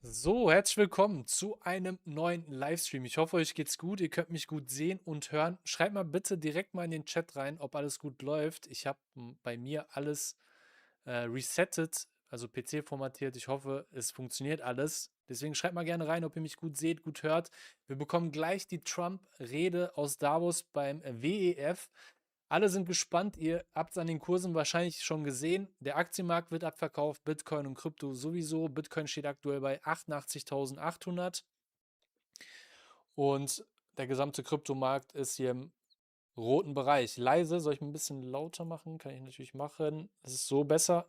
So, herzlich willkommen zu einem neuen Livestream. Ich hoffe, euch geht's gut. Ihr könnt mich gut sehen und hören. Schreibt mal bitte direkt mal in den Chat rein, ob alles gut läuft. Ich habe bei mir alles resettet, also PC formatiert. Ich hoffe, es funktioniert alles. Deswegen schreibt mal gerne rein, ob ihr mich gut seht, gut hört. Wir bekommen gleich die Trump-Rede aus Davos beim WEF. Alle sind gespannt. Ihr habt es an den Kursen wahrscheinlich schon gesehen. Der Aktienmarkt wird abverkauft, Bitcoin und Krypto sowieso. Bitcoin steht aktuell bei 88.800 und der gesamte Kryptomarkt ist hier im roten Bereich. Leise, soll ich ein bisschen lauter machen? Kann ich natürlich machen. Es ist so besser.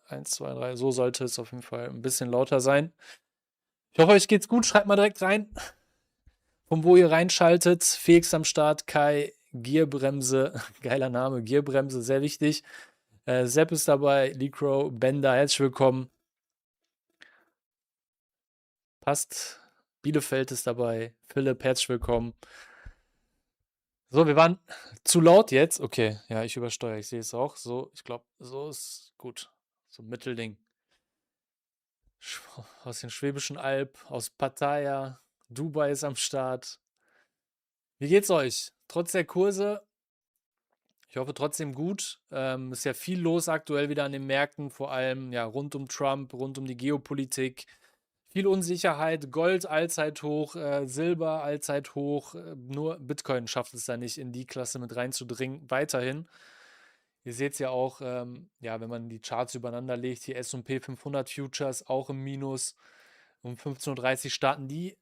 Eins, zwei, drei. So sollte es auf jeden Fall ein bisschen lauter sein. Ich hoffe, euch geht's gut. Schreibt mal direkt rein, von wo ihr reinschaltet. Felix am Start, Kai, Gierbremse, geiler Name, Gierbremse, sehr wichtig. Sepp ist dabei, Lee Bender, herzlich willkommen. Passt. Bielefeld ist dabei. Philipp, herzlich willkommen. So, wir waren zu laut jetzt. Okay, ja, ich übersteuere, ich sehe es auch. So, ich glaube, so ist gut. So ein Mittelding. Aus den Schwäbischen Alb, aus Pattaya, Dubai ist am Start. Wie geht's euch? Trotz der Kurse, ich hoffe trotzdem gut. Ist ja viel los aktuell wieder an den Märkten, vor allem ja rund um Trump, rund um die Geopolitik. Viel Unsicherheit, Gold Allzeithoch, Silber Allzeithoch, nur Bitcoin schafft es da nicht in die Klasse mit reinzudringen, weiterhin. Ihr seht es ja auch, ja, wenn man die Charts übereinander legt, hier S&P 500 Futures auch im Minus. Um 15:30 Uhr starten die.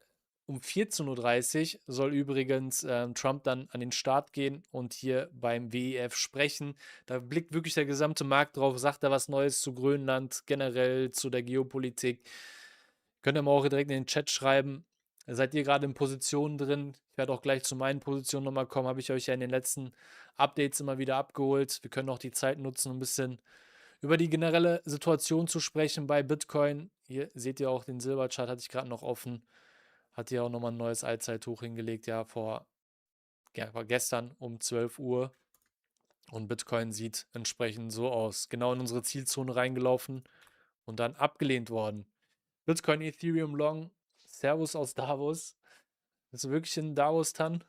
Um 14:30 Uhr soll übrigens Trump dann an den Start gehen und hier beim WEF sprechen. Da blickt wirklich der gesamte Markt drauf, sagt er was Neues zu Grönland, generell zu der Geopolitik. Könnt ihr mal auch direkt in den Chat schreiben. Seid ihr gerade in Positionen drin? Ich werde auch gleich zu meinen Positionen nochmal kommen. Habe ich euch ja in den letzten Updates immer wieder abgeholt. Wir können auch die Zeit nutzen, um ein bisschen über die generelle Situation zu sprechen bei Bitcoin. Hier seht ihr auch den Silberchart, hatte ich gerade noch offen. Hat hier auch nochmal ein neues Allzeithoch hingelegt, ja, war gestern um 12 Uhr. Und Bitcoin sieht entsprechend so aus. Genau in unsere Zielzone reingelaufen und dann abgelehnt worden. Bitcoin, Ethereum Long. Servus aus Davos. Bist du wirklich in Davos, Tan?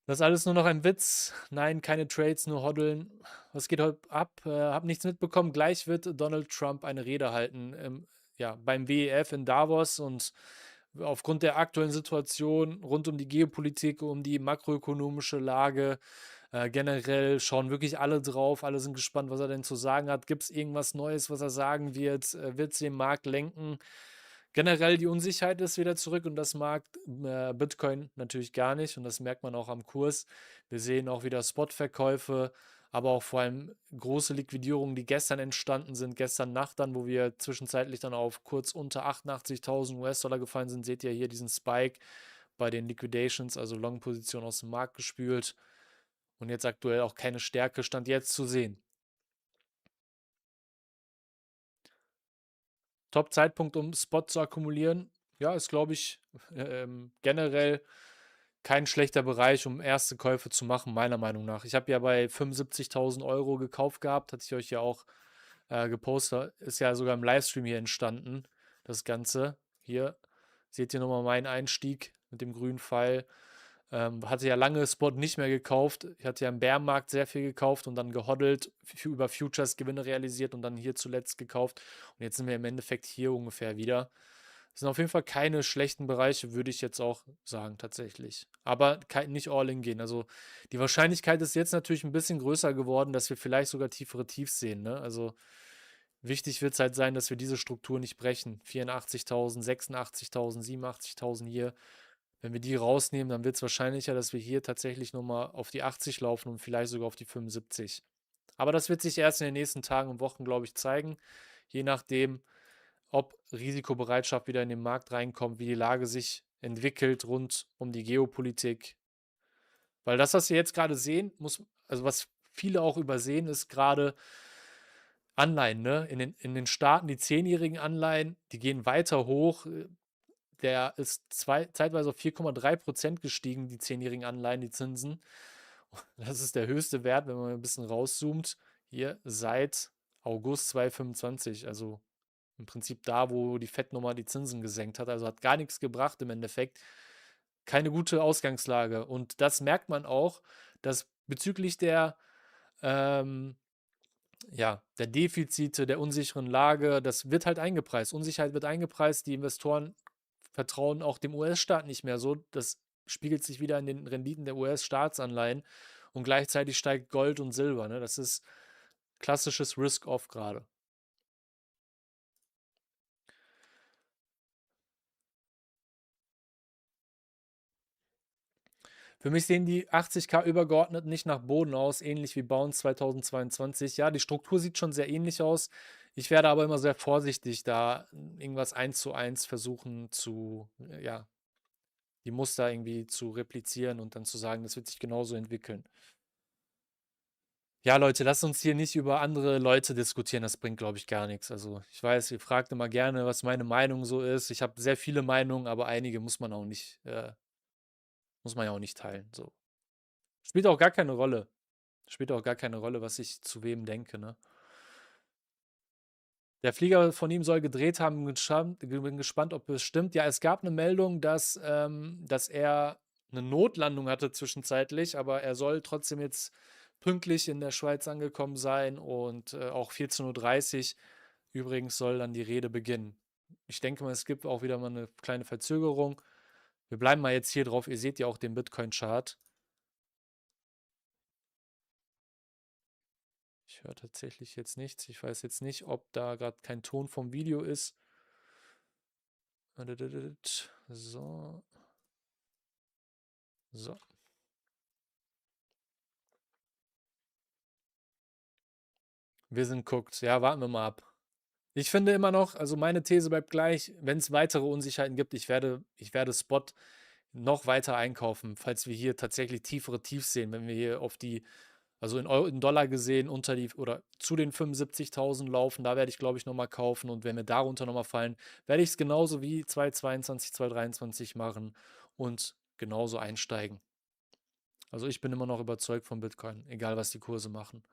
Das ist alles nur noch ein Witz. Nein, keine Trades, nur Hoddeln. Was geht heute ab? Hab nichts mitbekommen. Gleich wird Donald Trump eine Rede halten ja, beim WEF in Davos und aufgrund der aktuellen Situation rund um die Geopolitik, um die makroökonomische Lage, generell schauen wirklich alle drauf. Alle sind gespannt, was er denn zu sagen hat. Gibt es irgendwas Neues, was er sagen wird? Wird es den Markt lenken? Generell die Unsicherheit ist wieder zurück und das mag Bitcoin natürlich gar nicht und das merkt man auch am Kurs. Wir sehen auch wieder Spotverkäufe, aber auch vor allem große Liquidierungen, die gestern entstanden sind, gestern Nacht dann, wo wir zwischenzeitlich dann auf kurz unter 88.000 US-Dollar gefallen sind, seht ihr hier diesen Spike bei den Liquidations, also Long-Positionen aus dem Markt gespült und jetzt aktuell auch keine Stärke stand jetzt zu sehen. Top-Zeitpunkt, um Spot zu akkumulieren. Ja, ist, glaube ich, generell kein schlechter Bereich, um erste Käufe zu machen, meiner Meinung nach. Ich habe ja bei 75.000 Euro gekauft gehabt, hatte ich euch ja auch gepostet. Ist ja sogar im Livestream hier entstanden, das Ganze. Hier seht ihr nochmal meinen Einstieg mit dem grünen Pfeil. Hatte ja lange Spot nicht mehr gekauft. Ich hatte ja im Bärenmarkt sehr viel gekauft und dann gehoddelt, über Futures Gewinne realisiert und dann hier zuletzt gekauft. Und jetzt sind wir im Endeffekt hier ungefähr wieder. Das sind auf jeden Fall keine schlechten Bereiche, würde ich jetzt auch sagen, tatsächlich. Aber nicht all in gehen. Also die Wahrscheinlichkeit ist jetzt natürlich ein bisschen größer geworden, dass wir vielleicht sogar tiefere Tiefs sehen. Ne? Also wichtig wird es halt sein, dass wir diese Struktur nicht brechen. 84.000, 86.000, 87.000 hier. Wenn wir die rausnehmen, dann wird es wahrscheinlicher, dass wir hier tatsächlich nochmal auf die 80 laufen und vielleicht sogar auf die 75. Aber das wird sich erst in den nächsten Tagen und Wochen, glaube ich, zeigen. Je nachdem, ob Risikobereitschaft wieder in den Markt reinkommt, wie die Lage sich entwickelt rund um die Geopolitik. Weil das, was wir jetzt gerade sehen, also was viele auch übersehen, ist gerade Anleihen, ne? In den Staaten, die 10-jährigen Anleihen, die gehen weiter hoch. Der ist zeitweise auf 4,3% gestiegen, die 10-jährigen Anleihen, die Zinsen. Das ist der höchste Wert, wenn man ein bisschen rauszoomt, hier seit August 2025, also Im Prinzip da, wo die Fed nochmal die Zinsen gesenkt hat. Also hat gar nichts gebracht im Endeffekt. Keine gute Ausgangslage. Und das merkt man auch, dass bezüglich ähm, der Defizite, der unsicheren Lage, das wird halt eingepreist. Unsicherheit wird eingepreist. Die Investoren vertrauen auch dem US-Staat nicht mehr so. Das spiegelt sich wieder in den Renditen der US-Staatsanleihen. Und gleichzeitig steigt Gold und Silber. Ne? Das ist klassisches Risk-Off gerade. Für mich sehen die 80k übergeordnet nicht nach Boden aus, ähnlich wie Bounce 2022. Ja, die Struktur sieht schon sehr ähnlich aus. Ich werde aber immer sehr vorsichtig, da irgendwas 1:1 versuchen die Muster irgendwie zu replizieren und dann zu sagen, das wird sich genauso entwickeln. Ja, Leute, lasst uns hier nicht über andere Leute diskutieren, das bringt, glaube ich, gar nichts. Also ich weiß, ihr fragt immer gerne, was meine Meinung so ist. Ich habe sehr viele Meinungen, aber einige muss man ja auch nicht teilen. So. Spielt auch gar keine Rolle. Spielt auch gar keine Rolle, was ich zu wem denke, ne? Der Flieger von ihm soll gedreht haben. Bin gespannt, ob es stimmt. Ja, es gab eine Meldung, dass er eine Notlandung hatte zwischenzeitlich, aber er soll trotzdem jetzt pünktlich in der Schweiz angekommen sein und auch 14:30 Uhr übrigens soll dann die Rede beginnen. Ich denke mal, es gibt auch wieder mal eine kleine Verzögerung. Wir bleiben mal jetzt hier drauf. Ihr seht ja auch den Bitcoin-Chart. Ich höre tatsächlich jetzt nichts. Ich weiß jetzt nicht, ob da gerade kein Ton vom Video ist. So. So. Wir sind guckt. Ja, warten wir mal ab. Ich finde immer noch, also meine These bleibt gleich, wenn es weitere Unsicherheiten gibt, ich werde Spot noch weiter einkaufen, falls wir hier tatsächlich tiefere Tiefs sehen, wenn wir hier auf die, also in Dollar gesehen, unter die oder zu den 75.000 laufen, da werde ich, glaube ich, nochmal kaufen und wenn wir darunter nochmal fallen, werde ich es genauso wie 2022, 2023 machen und genauso einsteigen. Also ich bin immer noch überzeugt von Bitcoin, egal was die Kurse machen.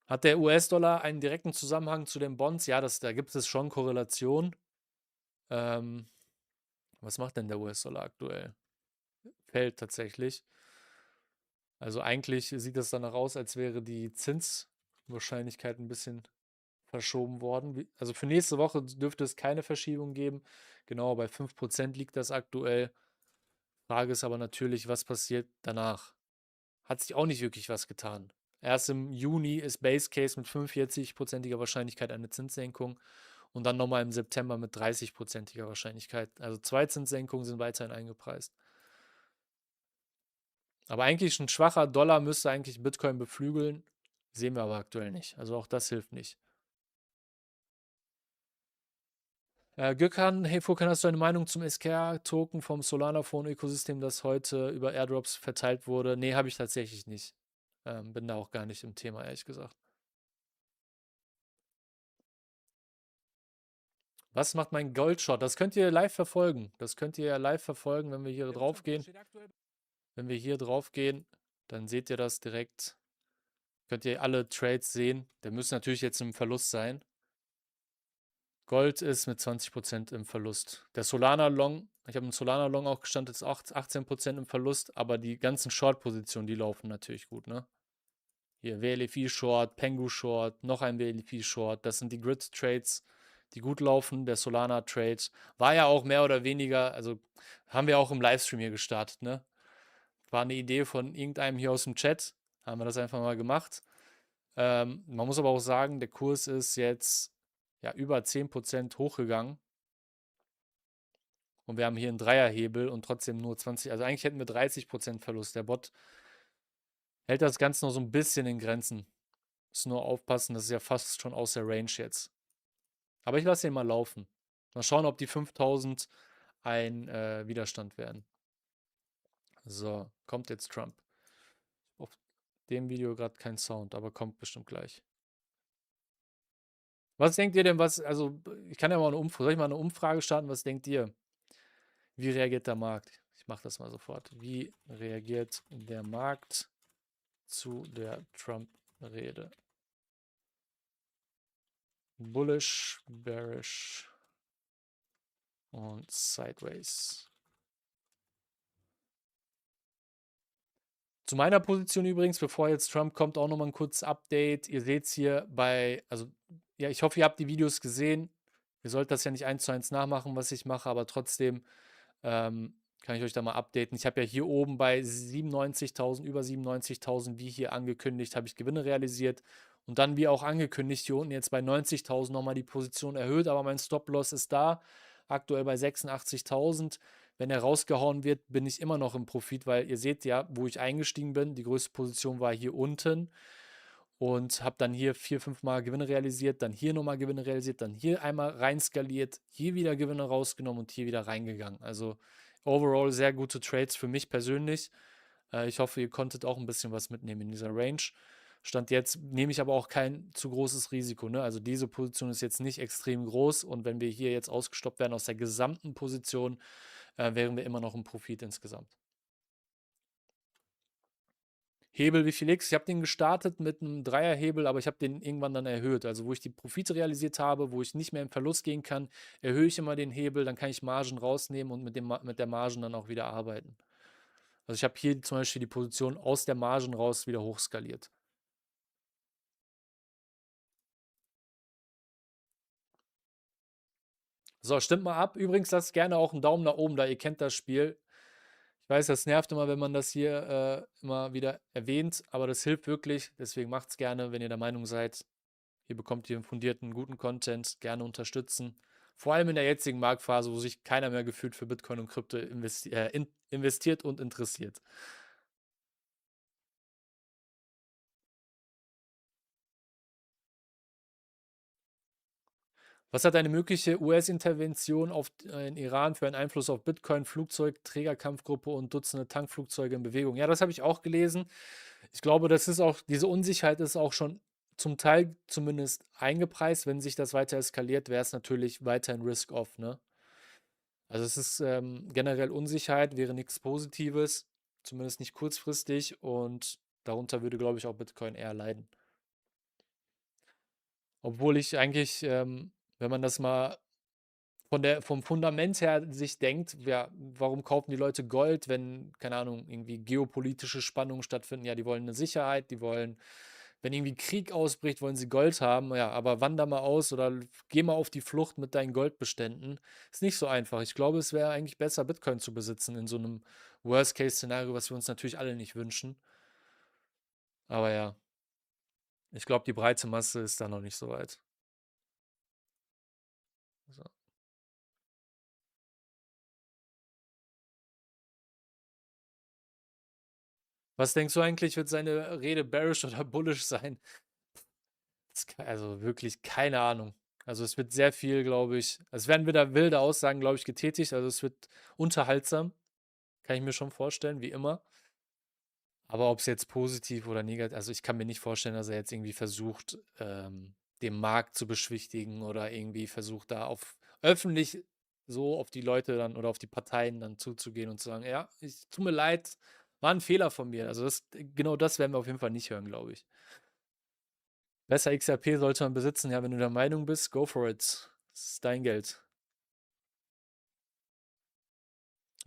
Hat der US-Dollar einen direkten Zusammenhang zu den Bonds? Ja, da gibt es schon Korrelation. Ähm, Was macht denn der US-Dollar aktuell? Fällt tatsächlich. Also eigentlich sieht es danach aus, als wäre die Zinswahrscheinlichkeit ein bisschen verschoben worden. Also für nächste Woche dürfte es keine Verschiebung geben. Genau, bei 5% liegt das aktuell. Frage ist aber natürlich, was passiert danach? Hat sich auch nicht wirklich was getan. Erst im Juni ist Base Case mit 45%iger Wahrscheinlichkeit eine Zinssenkung und dann nochmal im September mit 30%iger Wahrscheinlichkeit. Also 2 Zinssenkungen sind weiterhin eingepreist. Aber eigentlich ein schwacher Dollar müsste eigentlich Bitcoin beflügeln. Sehen wir aber aktuell nicht. Also auch das hilft nicht. Gökhan, hey Furkan, hast du eine Meinung zum SKR-Token vom Solana-Phone-Ökosystem, das heute über Airdrops verteilt wurde? Nee, habe ich tatsächlich nicht. Bin da auch gar nicht im Thema, ehrlich gesagt. Was macht mein Goldshot? Das könnt ihr live verfolgen. Das könnt ihr ja live verfolgen, wenn wir hier drauf gehen. Wenn wir hier drauf gehen, dann seht ihr das direkt. Könnt ihr alle Trades sehen. Der müsste natürlich jetzt im Verlust sein. Gold ist mit 20% im Verlust. Der Solana Long, ich habe einen Solana Long auch gestanden, ist auch 18% im Verlust, aber die ganzen Short-Positionen, die laufen natürlich gut, ne? Hier WLFI Short, Pengu Short, noch ein WLFI Short. Das sind die Grid-Trades, die gut laufen. Der Solana Trade war ja auch mehr oder weniger, also haben wir auch im Livestream hier gestartet, ne? War eine Idee von irgendeinem hier aus dem Chat. Haben wir das einfach mal gemacht. Man muss aber auch sagen, der Kurs ist jetzt ja über 10% hochgegangen. Und wir haben hier einen Dreierhebel und trotzdem nur 20, also eigentlich hätten wir 30% Verlust. Der Bot hält das Ganze noch so ein bisschen in Grenzen. Muss nur aufpassen, das ist ja fast schon aus der Range jetzt. Aber ich lasse ihn mal laufen. Mal schauen, ob die 5000 ein Widerstand werden. So, kommt jetzt Trump. Auf dem Video gerade kein Sound, aber kommt bestimmt gleich. Was denkt ihr denn, also ich kann ja mal soll ich mal eine Umfrage starten, was denkt ihr? Wie reagiert der Markt? Ich mache das mal sofort. Wie reagiert der Markt zu der Trump-Rede? Bullish, bearish und sideways. Zu meiner Position übrigens, bevor jetzt Trump kommt, auch nochmal ein kurzes Update. Ihr seht es hier also ja, ich hoffe, ihr habt die Videos gesehen. Ihr sollt das ja nicht eins zu eins nachmachen, was ich mache, aber trotzdem kann ich euch da mal updaten. Ich habe ja hier oben bei 97.000, über 97.000, wie hier angekündigt, habe ich Gewinne realisiert. Und dann, wie auch angekündigt, hier unten jetzt bei 90.000 nochmal die Position erhöht, aber mein Stop-Loss ist da, aktuell bei 86.000. Wenn er rausgehauen wird, bin ich immer noch im Profit, weil ihr seht ja, wo ich eingestiegen bin. Die größte Position war hier unten und habe dann hier 4, 5 Mal Gewinne realisiert, dann hier nochmal Gewinne realisiert, dann hier einmal rein skaliert, hier wieder Gewinne rausgenommen und hier wieder reingegangen. Also overall sehr gute Trades für mich persönlich. Ich hoffe, ihr konntet auch ein bisschen was mitnehmen in dieser Range. Stand jetzt nehme ich aber auch kein zu großes Risiko. Ne? Also diese Position ist jetzt nicht extrem groß und wenn wir hier jetzt ausgestoppt werden aus der gesamten Position, wären wir immer noch im Profit insgesamt. Hebel wie viel X? Ich habe den gestartet mit einem Dreierhebel, aber ich habe den irgendwann dann erhöht. Also wo ich die Profite realisiert habe, wo ich nicht mehr im Verlust gehen kann, erhöhe ich immer den Hebel, dann kann ich Margen rausnehmen und mit der Margen dann auch wieder arbeiten. Also ich habe hier zum Beispiel die Position aus der Margen raus wieder hochskaliert. So, stimmt mal ab. Übrigens, lasst gerne auch einen Daumen nach oben da. Ihr kennt das Spiel. Ich weiß, das nervt immer, wenn man das hier immer wieder erwähnt, aber das hilft wirklich. Deswegen macht es gerne, wenn ihr der Meinung seid, ihr bekommt hier fundierten, guten Content, gerne unterstützen. Vor allem in der jetzigen Marktphase, wo sich keiner mehr gefühlt für Bitcoin und Krypto investiert und interessiert. Was hat eine mögliche US-Intervention in Iran für einen Einfluss auf Bitcoin, Flugzeug, Trägerkampfgruppe und Dutzende Tankflugzeuge in Bewegung? Ja, das habe ich auch gelesen. Ich glaube, das ist auch, diese Unsicherheit ist auch schon zum Teil zumindest eingepreist. Wenn sich das weiter eskaliert, wäre es natürlich weiterhin Risk-Off, ne? Also es ist generell Unsicherheit, wäre nichts Positives, zumindest nicht kurzfristig und darunter würde, glaube ich, auch Bitcoin eher leiden. Obwohl ich eigentlich, wenn man das mal vom Fundament her sich denkt, ja, warum kaufen die Leute Gold, wenn, keine Ahnung, irgendwie geopolitische Spannungen stattfinden? Ja, die wollen eine Sicherheit, die wollen, wenn irgendwie Krieg ausbricht, wollen sie Gold haben. Ja, aber wander mal aus oder geh mal auf die Flucht mit deinen Goldbeständen. Ist nicht so einfach. Ich glaube, es wäre eigentlich besser, Bitcoin zu besitzen in so einem Worst-Case-Szenario, was wir uns natürlich alle nicht wünschen. Aber ja, ich glaube, die breite Masse ist da noch nicht so weit. So. Was denkst du eigentlich, wird seine Rede bearish oder bullish sein? Also wirklich keine Ahnung. Also es wird sehr viel, glaube ich, es werden wieder wilde Aussagen, glaube ich, getätigt. Also es wird unterhaltsam, kann ich mir schon vorstellen, wie immer. Aber ob es jetzt positiv oder negativ, also ich kann mir nicht vorstellen, dass er jetzt irgendwie versucht, den Markt zu beschwichtigen oder irgendwie versucht, da auf öffentlich so auf die Leute dann oder auf die Parteien dann zuzugehen und zu sagen, ja, ich tut mir leid, war ein Fehler von mir. Also genau das werden wir auf jeden Fall nicht hören, glaube ich. Besser XRP sollte man besitzen. Ja, wenn du der Meinung bist, go for it. Das ist dein Geld.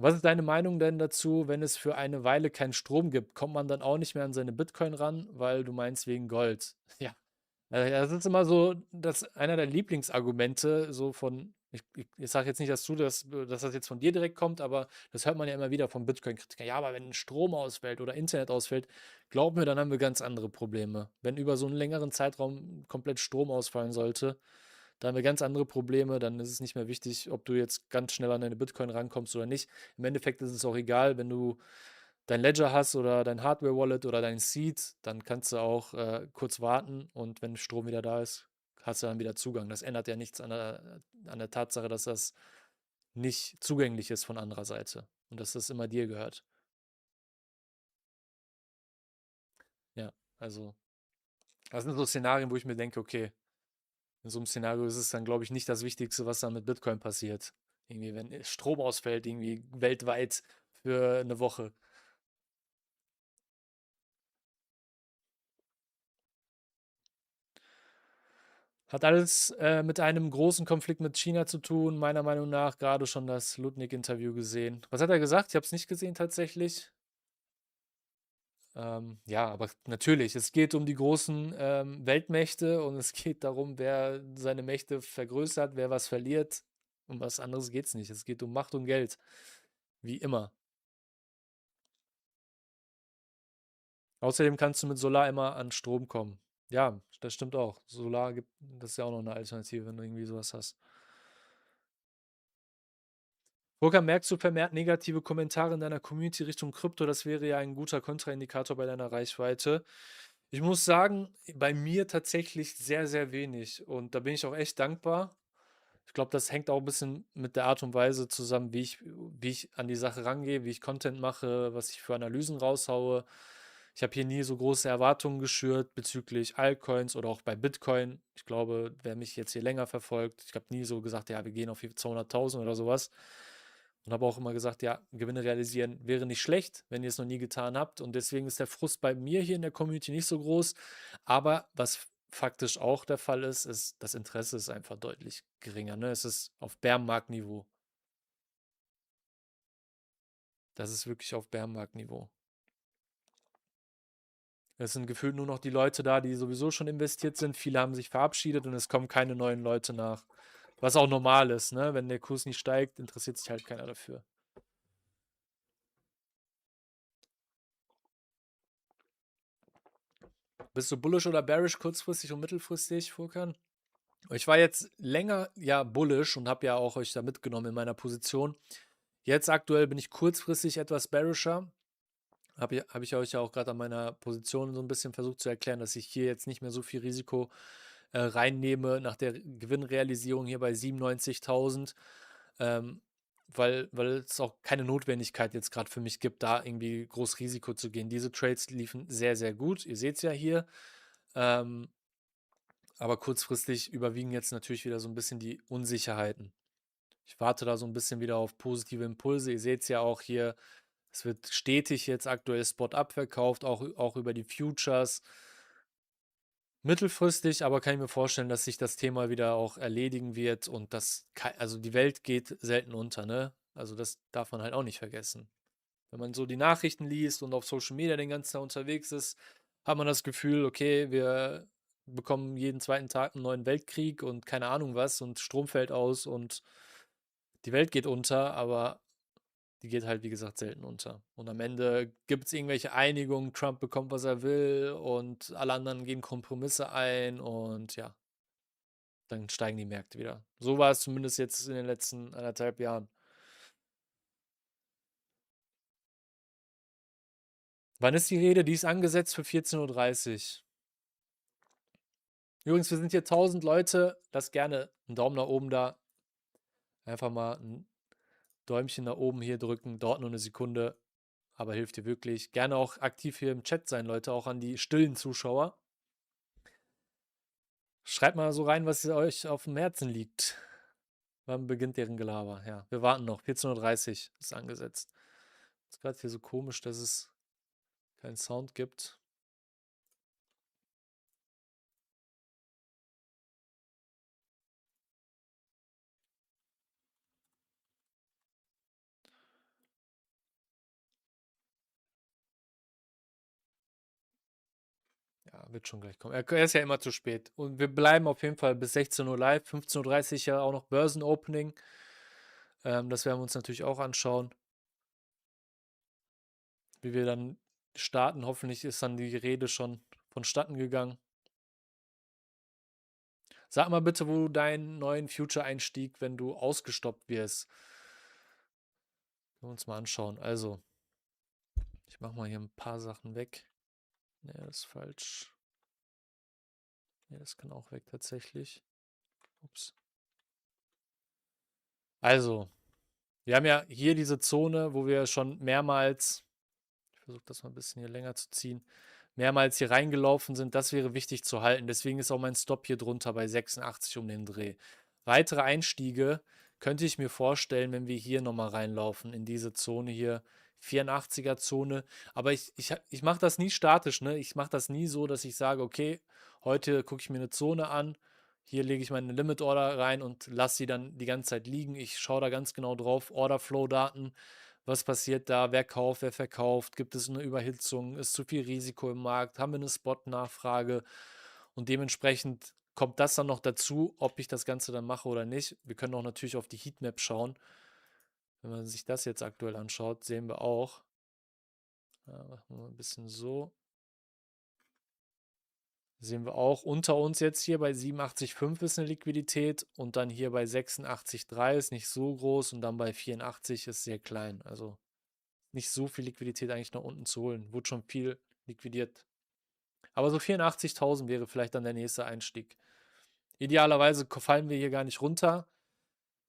Was ist deine Meinung denn dazu, wenn es für eine Weile keinen Strom gibt? Kommt man dann auch nicht mehr an seine Bitcoin ran, weil du meinst wegen Gold? Ja, das ist immer so einer der Lieblingsargumente, so von, ich sage jetzt nicht, dass das jetzt von dir direkt kommt, aber das hört man ja immer wieder von Bitcoin-Kritikern. Ja, aber wenn Strom ausfällt oder Internet ausfällt, glaub mir, dann haben wir ganz andere Probleme. Wenn über so einen längeren Zeitraum komplett Strom ausfallen sollte, da haben wir ganz andere Probleme, dann ist es nicht mehr wichtig, ob du jetzt ganz schnell an deine Bitcoin rankommst oder nicht. Im Endeffekt ist es auch egal, wenn du dein Ledger hast oder dein Hardware-Wallet oder dein Seed, dann kannst du auch kurz warten und wenn Strom wieder da ist, hast du dann wieder Zugang. Das ändert ja nichts an der Tatsache, dass das nicht zugänglich ist von anderer Seite und dass das immer dir gehört. Ja, also das sind so Szenarien, wo ich mir denke, okay, in so einem Szenario ist es dann, glaube ich, nicht das Wichtigste, was dann mit Bitcoin passiert. Irgendwie, wenn Strom ausfällt, irgendwie weltweit für eine Woche. Hat alles mit einem großen Konflikt mit China zu tun, meiner Meinung nach. Gerade schon das Ludwig-Interview gesehen. Was hat er gesagt? Ich habe es nicht gesehen tatsächlich. Ja, aber natürlich, es geht um die großen Weltmächte und es geht darum, wer seine Mächte vergrößert, wer was verliert. Um was anderes geht es nicht. Es geht um Macht und Geld. Wie immer. Außerdem kannst du mit Solar immer an Strom kommen. Ja, das stimmt auch. Solar gibt, das ist ja auch noch eine Alternative, wenn du irgendwie sowas hast. Furkan, merkst du vermehrt negative Kommentare in deiner Community Richtung Krypto? Das wäre ja ein guter Kontraindikator bei deiner Reichweite. Ich muss sagen, bei mir tatsächlich sehr, sehr wenig. Und da bin ich auch echt dankbar. Ich glaube, das hängt auch ein bisschen mit der Art und Weise zusammen, wie ich an die Sache rangehe, wie ich Content mache, was ich für Analysen raushaue. Ich habe hier nie so große Erwartungen geschürt bezüglich Altcoins oder auch bei Bitcoin. Ich glaube, wer mich jetzt hier länger verfolgt, ich habe nie so gesagt, ja, wir gehen auf 200.000 oder sowas. Und habe auch immer gesagt, ja, Gewinne realisieren wäre nicht schlecht, wenn ihr es noch nie getan habt. Und deswegen ist der Frust bei mir hier in der Community nicht so groß. Aber was faktisch auch der Fall ist, ist, das Interesse ist einfach deutlich geringer. Ne? Es ist auf Bärenmarktniveau. Das ist wirklich auf Bärenmarktniveau. Es sind gefühlt nur noch die Leute da, die sowieso schon investiert sind. Viele haben sich verabschiedet und es kommen keine neuen Leute nach. Was auch normal ist, ne? Wenn der Kurs nicht steigt, interessiert sich halt keiner dafür. Bist du bullish oder bearish kurzfristig und mittelfristig, Furkan? Ich war jetzt länger ja bullish und habe ja auch euch da mitgenommen in meiner Position. Jetzt aktuell bin ich kurzfristig etwas bearischer. Hab ich euch ja auch gerade an meiner Position so ein bisschen versucht zu erklären, dass ich hier jetzt nicht mehr so viel Risiko reinnehme nach der Gewinnrealisierung hier bei 97.000, ähm, weil es auch keine Notwendigkeit jetzt gerade für mich gibt, da irgendwie groß Risiko zu gehen. Diese Trades liefen sehr, sehr gut. Ihr seht es ja hier. Ähm, aber kurzfristig überwiegen jetzt natürlich wieder so ein bisschen die Unsicherheiten. Ich warte da so ein bisschen wieder auf positive Impulse. Ihr seht es ja auch hier, es wird stetig jetzt aktuell Spot-up verkauft, auch über die Futures. Mittelfristig aber kann ich mir vorstellen, dass sich das Thema wieder auch erledigen wird und also die Welt geht selten unter, ne? Also das darf man halt auch nicht vergessen. Wenn man so die Nachrichten liest und auf Social Media den ganzen Tag unterwegs ist, hat man das Gefühl, okay, wir bekommen jeden zweiten Tag einen neuen Weltkrieg und keine Ahnung was und Strom fällt aus und die Welt geht unter, aber die geht halt, wie gesagt, selten unter. Und am Ende gibt es irgendwelche Einigungen, Trump bekommt, was er will und alle anderen gehen Kompromisse ein und ja, dann steigen die Märkte wieder. So war es zumindest jetzt in den letzten 1,5 Jahren. Wann ist die Rede? Die ist angesetzt für 14:30 Uhr. Übrigens, wir sind hier 1000 Leute. Lasst gerne einen Daumen nach oben da. Einfach mal ein Däumchen nach oben hier drücken. Dauert nur eine Sekunde, aber hilft dir wirklich. Gerne auch aktiv hier im Chat sein, Leute, auch an die stillen Zuschauer. Schreibt mal so rein, was euch auf dem Herzen liegt. Wann beginnt deren Gelaber? Ja, wir warten noch. 14:30 Uhr ist angesetzt. Ist gerade hier so komisch, dass es keinen Sound gibt. Ja, wird schon gleich kommen. Er ist ja immer zu spät. Und wir bleiben auf jeden Fall bis 16 Uhr live. 15:30 Uhr ja auch noch Börsenopening. Das werden wir uns natürlich auch anschauen, wie wir dann starten. Hoffentlich ist dann die Rede schon vonstatten gegangen. Sag mal bitte, wo deinen neuen Future-Einstieg, wenn du ausgestoppt wirst. Können wir uns mal anschauen. Also, ich mache mal hier ein paar Sachen weg. Ne, das ist falsch. Ne, das kann auch weg tatsächlich. Ups. Also, wir haben ja hier diese Zone, wo wir schon mehrmals, ich versuche das mal ein bisschen hier länger zu ziehen, mehrmals hier reingelaufen sind. Das wäre wichtig zu halten. Deswegen ist auch mein Stop hier drunter bei 86 um den Dreh. Weitere Einstiege könnte ich mir vorstellen, wenn wir hier nochmal reinlaufen in diese Zone hier, 84er Zone. Aber ich mache das nie statisch, ne? Ich mache das nie so, dass ich sage, okay, heute gucke ich mir eine Zone an, Hier lege ich meine Limit Order rein und lasse sie dann die ganze Zeit liegen. Ich schaue da ganz genau drauf, Order Flow Daten, was passiert da, wer kauft, wer verkauft, gibt es eine Überhitzung, ist zu viel Risiko im Markt, haben wir eine Spot-Nachfrage und dementsprechend kommt das dann noch dazu, ob ich das Ganze dann mache oder nicht. Wir können auch natürlich auf die Heatmap schauen. Wenn man sich das jetzt aktuell anschaut, sehen wir auch, machen wir mal ein bisschen so, sehen wir auch unter uns jetzt hier bei 87,5 ist eine Liquidität und dann hier bei 86,3 ist nicht so groß und dann bei 84 ist sehr klein. Also nicht so viel Liquidität eigentlich nach unten zu holen. Wurde schon viel liquidiert. Aber so 84.000 wäre vielleicht dann der nächste Einstieg. Idealerweise fallen wir hier gar nicht runter,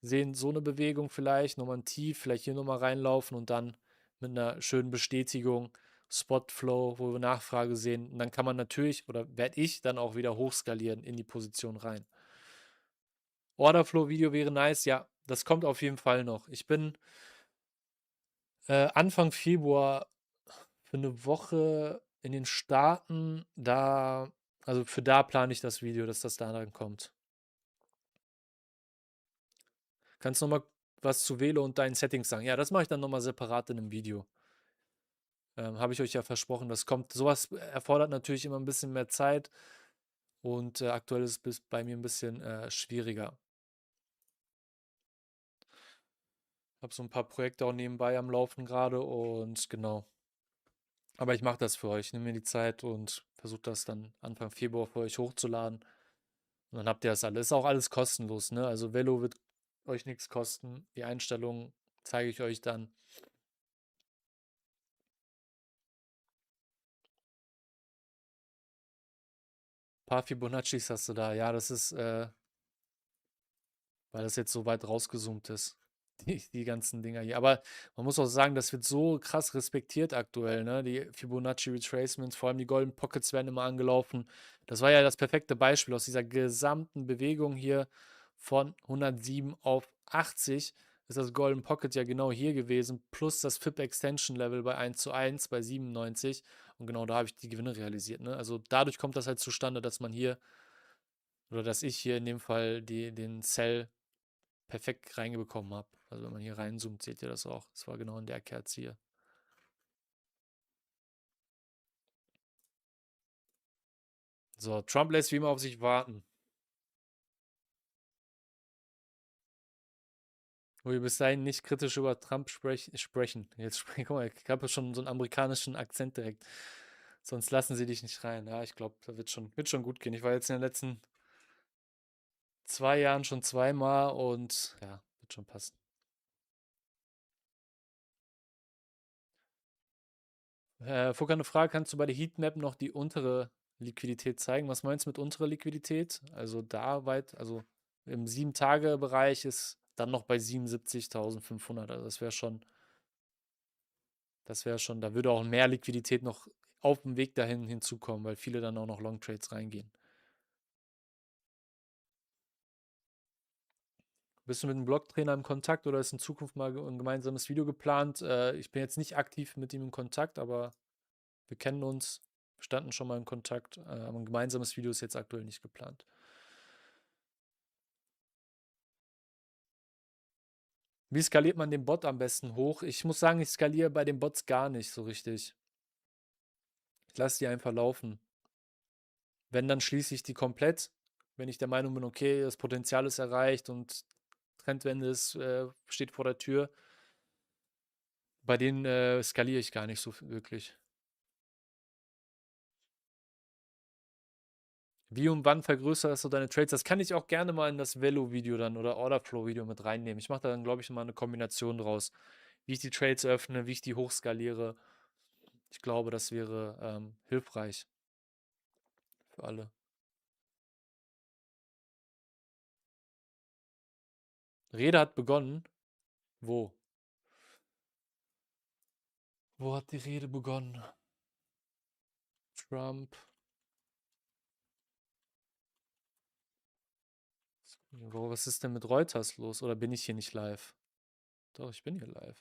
sehen so eine Bewegung vielleicht, nochmal ein Tief, vielleicht hier nochmal reinlaufen und dann mit einer schönen Bestätigung, Spotflow, wo wir Nachfrage sehen. Und dann kann man natürlich, oder werde ich dann auch wieder hochskalieren in die Position rein. Orderflow-Video wäre nice, ja, das kommt auf jeden Fall noch. Ich bin Anfang Februar für eine Woche in den Staaten, also für da plane ich das Video, dass das da dann kommt. Kannst du nochmal was zu Velo und deinen Settings sagen? Ja, das mache ich dann nochmal separat in einem Video. Habe ich euch ja versprochen, das kommt. Sowas erfordert natürlich immer ein bisschen mehr Zeit und aktuell ist es bei mir ein bisschen schwieriger. Ich habe so ein paar Projekte auch nebenbei am Laufen gerade und genau. Aber ich mache das für euch. Ich nehme mir die Zeit und versuche das dann Anfang Februar für euch hochzuladen. Und dann habt ihr das alles. Ist auch alles kostenlos, ne? Also Velo wird euch nichts kosten. Die Einstellungen zeige ich euch dann. Ein paar Fibonaccis hast du da. Ja, das ist, weil das jetzt so weit rausgezoomt ist. Die ganzen Dinger hier. Aber man muss auch sagen, das wird so krass respektiert aktuell, ne? Die Fibonacci Retracements, vor allem die Golden Pockets werden immer angelaufen. Das war ja das perfekte Beispiel aus dieser gesamten Bewegung hier von 107 auf 80 ist das Golden Pocket ja genau hier gewesen, plus das FIB Extension Level bei 1:1 bei 97 und genau da habe ich die Gewinne realisiert, ne? Also dadurch kommt das halt zustande, dass man hier oder dass ich hier in dem Fall den Sell perfekt reingebekommen habe. Also wenn man hier reinzoomt, seht ihr das auch. Das war genau in der Kerze hier. So, Trump lässt wie immer auf sich warten. Wo wir bis dahin nicht kritisch über Trump sprechen. Jetzt guck mal, ich habe schon so einen amerikanischen Akzent direkt. Sonst lassen sie dich nicht rein. Ja, ich glaube, da wird schon gut gehen. Ich war jetzt in den letzten 2 Jahren schon zweimal und ja, wird schon passen. Furkan, eine Frage, kannst du bei der Heatmap noch die untere Liquidität zeigen? Was meinst du mit untere Liquidität? Also da weit, also im 7-Tage-Bereich ist dann noch bei 77.500. Also das wäre schon, da würde auch mehr Liquidität noch auf dem Weg dahin hinzukommen, weil viele dann auch noch Long Trades reingehen. Bist du mit einem Blog-Trainer im Kontakt oder ist in Zukunft mal ein gemeinsames Video geplant? Ich bin jetzt nicht aktiv mit ihm in Kontakt, aber wir kennen uns, wir standen schon mal in Kontakt, aber ein gemeinsames Video ist jetzt aktuell nicht geplant. Wie skaliert man den Bot am besten hoch? Ich muss sagen, ich skaliere bei den Bots gar nicht so richtig. Ich lasse die einfach laufen. Wenn, dann schließe ich die komplett. Wenn ich der Meinung bin, okay, das Potenzial ist erreicht und Trendwende steht vor der Tür. Bei denen skaliere ich gar nicht so wirklich. Wie und wann vergrößerst du deine Trades? Das kann ich auch gerne mal in das Velo-Video dann oder Orderflow-Video mit reinnehmen. Ich mache da dann, glaube ich, mal eine Kombination draus. Wie ich die Trades öffne, wie ich die hochskaliere. Ich glaube, das wäre hilfreich für alle. Rede hat begonnen. Wo? Wo hat die Rede begonnen? Trump. Was ist denn mit Reuters los? Oder bin ich hier nicht live? Doch, ich bin hier live.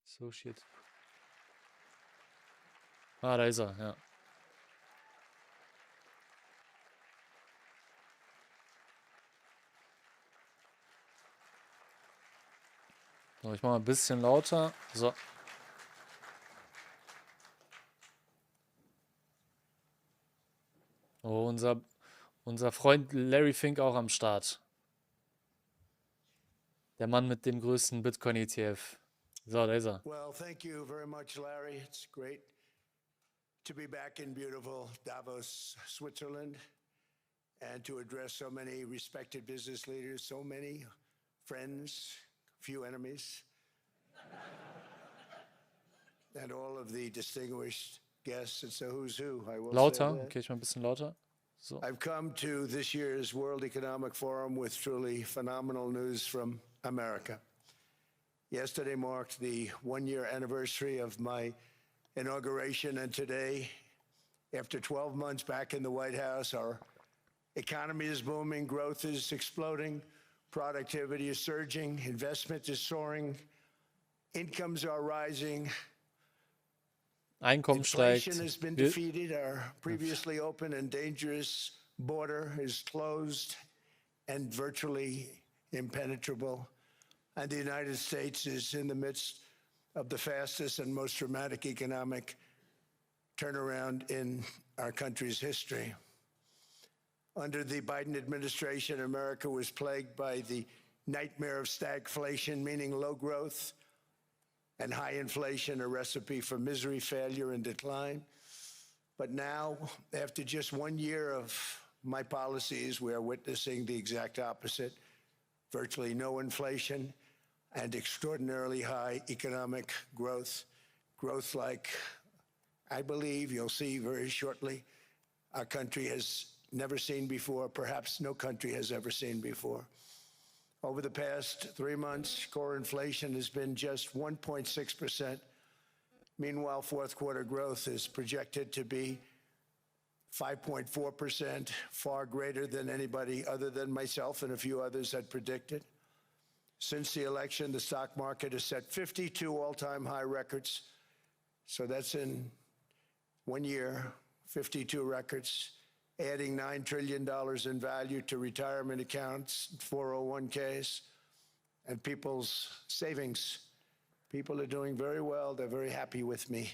So shit. Ah, da ist er, ja. So, ich mache mal ein bisschen lauter. So. Oh, unser Freund Larry Fink auch am Start. Der Mann mit dem größten Bitcoin-ETF. So, da ist er. Well, thank you very much, Larry. It's great to be back in beautiful Davos, Switzerland, and to address so many respected business leaders, so many friends, few enemies, and all of the distinguished guests. It's a who's who, I will Lauter. say that. Okay, ich mal ein bisschen lauter. So. I've come to this year's World Economic Forum with truly phenomenal news from America. Yesterday marked the one-year anniversary of my inauguration, and today, after 12 months back in the White House, our economy is booming, growth is exploding, productivity is surging, investment is soaring, incomes are rising, Einkommen steigt. inflation has been defeated, our previously open and dangerous border is closed and virtually impenetrable, and the United States is in the midst of the fastest and most dramatic economic turnaround in our country's history. Under the Biden administration, America was plagued by the nightmare of stagflation, meaning low growth, and high inflation, a recipe for misery, failure, and decline. But now, after just 1 year of my policies, we are witnessing the exact opposite: virtually no inflation and extraordinarily high economic growth. Growth like I believe you'll see very shortly our country has never seen before, perhaps no country has ever seen before. Over the past 3 months, core inflation has been just 1.6%. Meanwhile, fourth quarter growth is projected to be 5.4%, far greater than anybody other than myself and a few others had predicted. Since the election, the stock market has set 52 all-time high records. So that's in 1 year, 52 records, adding $9 trillion in value to retirement accounts, 401ks, and people's savings. People are doing very well. They're very happy with me.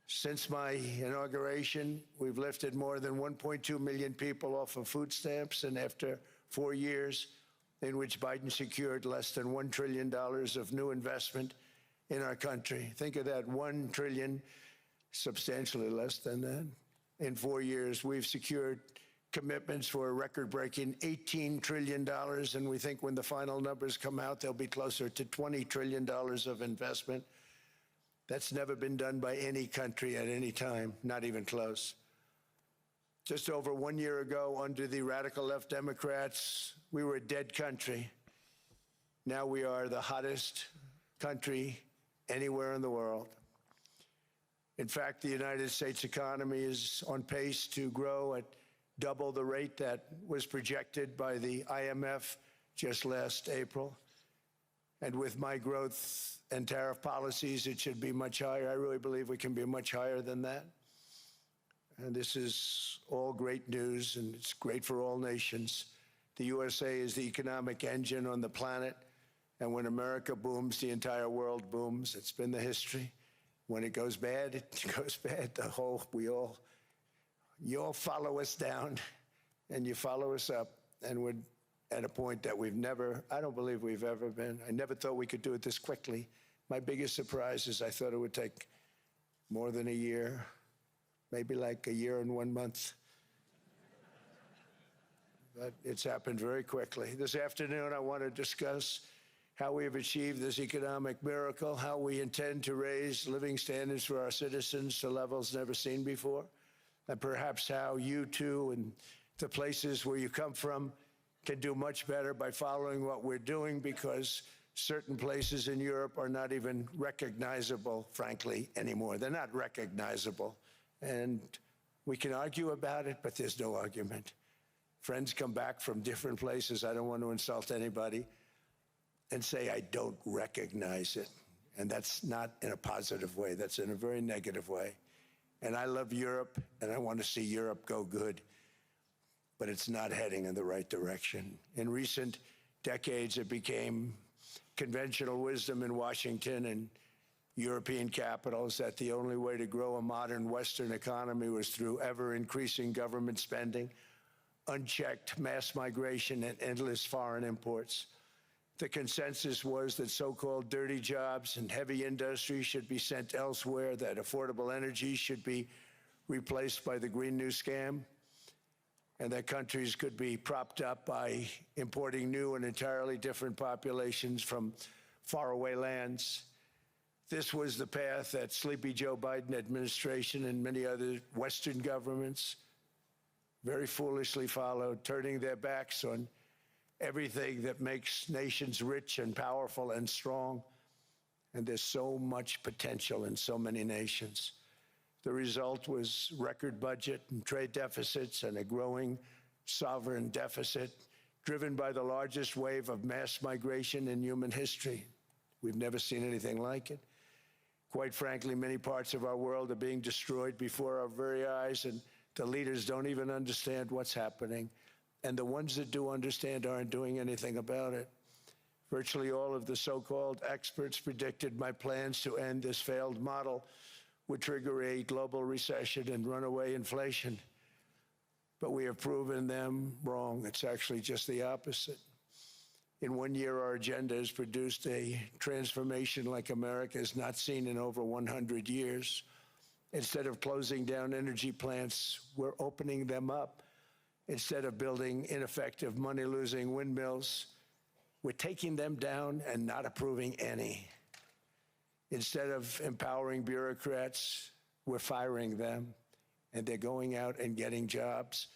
Since my inauguration, we've lifted more than 1.2 million people off of food stamps, and after 4 years in which Biden secured less than $1 trillion of new investment in our country. Think of that, 1 trillion, substantially less than that. In 4 years, we've secured commitments for a record-breaking $18 trillion, and we think when the final numbers come out, they'll be closer to $20 trillion of investment. That's never been done by any country at any time, not even close. Just over 1 year ago, under the radical left Democrats, we were a dead country. Now we are the hottest country anywhere in the world. In fact, the United States economy is on pace to grow at double the rate that was projected by the IMF just last April. And with my growth and tariff policies, it should be much higher. I really believe we can be much higher than that. And this is all great news, and it's great for all nations. The USA is the economic engine on the planet, and when America booms, the entire world booms. It's been the history. When it goes bad, it goes bad. You all follow us down, and you follow us up, and we're at a point that I don't believe we've ever been. I never thought we could do it this quickly. My biggest surprise is I thought it would take more than a year, maybe like a year and 1 month. But it's happened very quickly. This afternoon, I want to discuss how we have achieved this economic miracle, how we intend to raise living standards for our citizens to levels never seen before, and perhaps how you too and the places where you come from can do much better by following what we're doing, because certain places in Europe are not even recognizable, frankly, anymore. They're not recognizable. And we can argue about it, but there's no argument. Friends come back from different places. I don't want to insult anybody and say I don't recognize it. And that's not in a positive way. That's in a very negative way. And I love Europe, and I want to see Europe go good. But it's not heading in the right direction. In recent decades, it became conventional wisdom in Washington and European capitals that the only way to grow a modern Western economy was through ever-increasing government spending, unchecked mass migration, and endless foreign imports. The consensus was that so-called dirty jobs and heavy industry should be sent elsewhere, that affordable energy should be replaced by the Green New Scam, and that countries could be propped up by importing new and entirely different populations from faraway lands. This was the path that sleepy Joe Biden administration and many other Western governments very foolishly followed, turning their backs on everything that makes nations rich and powerful and strong. And there's so much potential in so many nations. The result was record budget and trade deficits and a growing sovereign deficit driven by the largest wave of mass migration in human history. We've never seen anything like it. Quite frankly, many parts of our world are being destroyed before our very eyes, and the leaders don't even understand what's happening. And the ones that do understand aren't doing anything about it. Virtually all of the so-called experts predicted my plans to end this failed model would trigger a global recession and runaway inflation. But we have proven them wrong. It's actually just the opposite. In 1 year, our agenda has produced a transformation like America has not seen in over 100 years. Instead of closing down energy plants, we're opening them up. Instead of building ineffective, money-losing windmills, we're taking them down and not approving any. Instead of empowering bureaucrats, we're firing them, and they're going out and getting jobs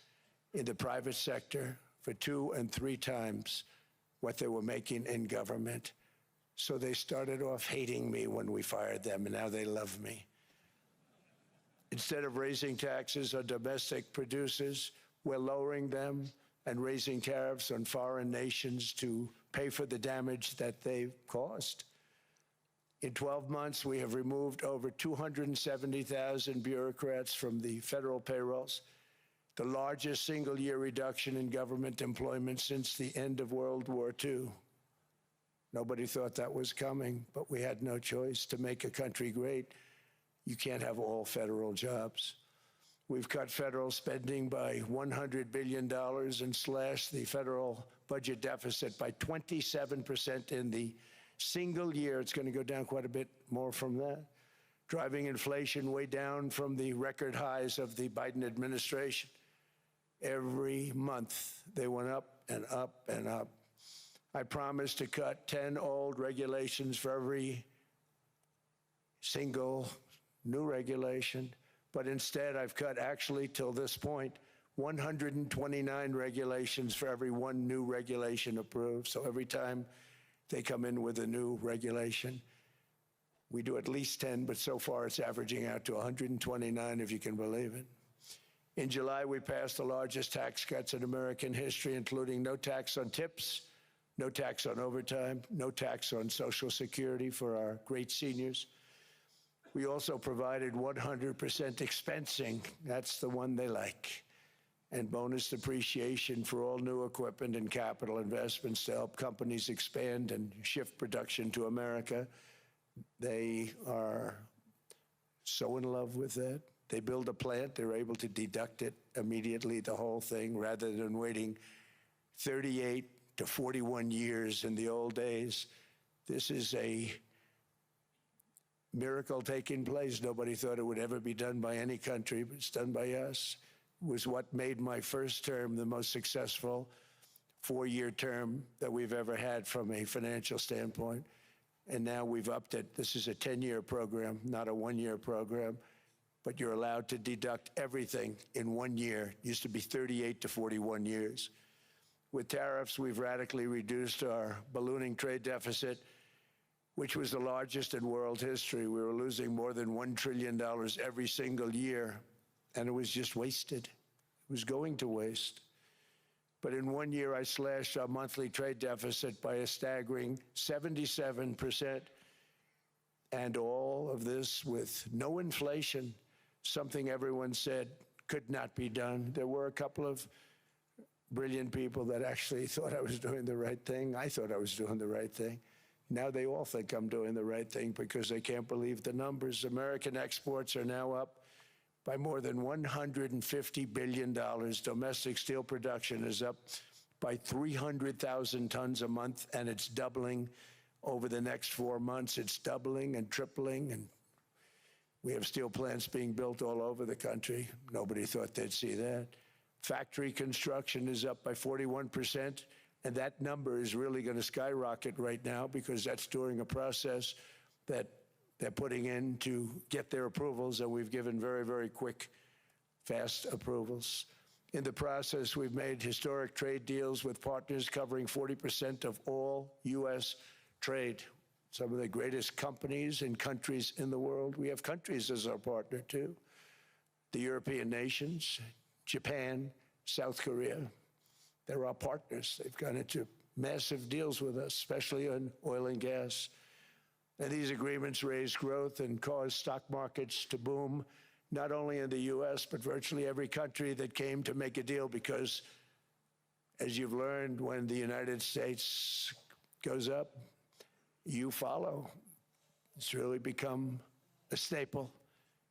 in the private sector for 2 and 3 times what they were making in government. So they started off hating me when we fired them, and now they love me. Instead of raising taxes on domestic producers, we're lowering them and raising tariffs on foreign nations to pay for the damage that they've caused. In 12 months, we have removed over 270,000 bureaucrats from the federal payrolls, the largest single-year reduction in government employment since the end of World War II. Nobody thought that was coming, but we had no choice. To make a country great, you can't have all federal jobs. We've cut federal spending by $100 billion and slashed the federal budget deficit by 27% in the single year. It's going to go down quite a bit more from that, driving inflation way down from the record highs of the Biden administration. Every month, they went up and up and up. I promised to cut 10 old regulations for every single new regulation. But instead, I've cut, actually, till this point, 129 regulations for every 1 new regulation approved. So every time they come in with a new regulation, we do at least 10, but so far it's averaging out to 129, if you can believe it. In July, we passed the largest tax cuts in American history, including no tax on tips, no tax on overtime, no tax on Social Security for our great seniors. We also provided 100% expensing, that's the one they like, and bonus depreciation for all new equipment and capital investments to help companies expand and shift production to America. They are so in love with that. They build a plant, they're able to deduct it immediately, the whole thing, rather than waiting 38 to 41 years in the old days. This is a miracle taking place. Nobody thought it would ever be done by any country, but it's done by us. It was what made my first term the most successful 4-year term that we've ever had from a financial standpoint. And now we've upped it. This is a 10-year program, not a 1-year program, but you're allowed to deduct everything in 1 year. It used to be 38 to 41 years. With tariffs, we've radically reduced our ballooning trade deficit, which was the largest in world history. We were losing more than $1 trillion every single year, and it was just wasted. It was going to waste. But in 1 year, I slashed our monthly trade deficit by a staggering 77%, and all of this with no inflation, something everyone said could not be done. There were a couple of brilliant people that actually thought I was doing the right thing. I thought I was doing the right thing. Now they all think I'm doing the right thing because they can't believe the numbers. American exports are now up by more than $150 billion. Domestic steel production is up by 300,000 tons a month, and it's doubling over the next 4 months. It's doubling and tripling, and we have steel plants being built all over the country. Nobody thought they'd see that. Factory construction is up by 41%, and that number is really going to skyrocket right now because that's during a process that they're putting in to get their approvals, and we've given very, very quick, fast approvals. In the process, we've made historic trade deals with partners covering 40% of all U.S. trade. Some of the greatest companies and countries in the world. We have countries as our partner, too. The European nations, Japan, South Korea. They're our partners. They've gone into massive deals with us, especially on oil and gas. And these agreements raise growth and cause stock markets to boom, not only in the U.S., but virtually every country that came to make a deal, because as you've learned, when the United States goes up, you follow. It's really become a staple.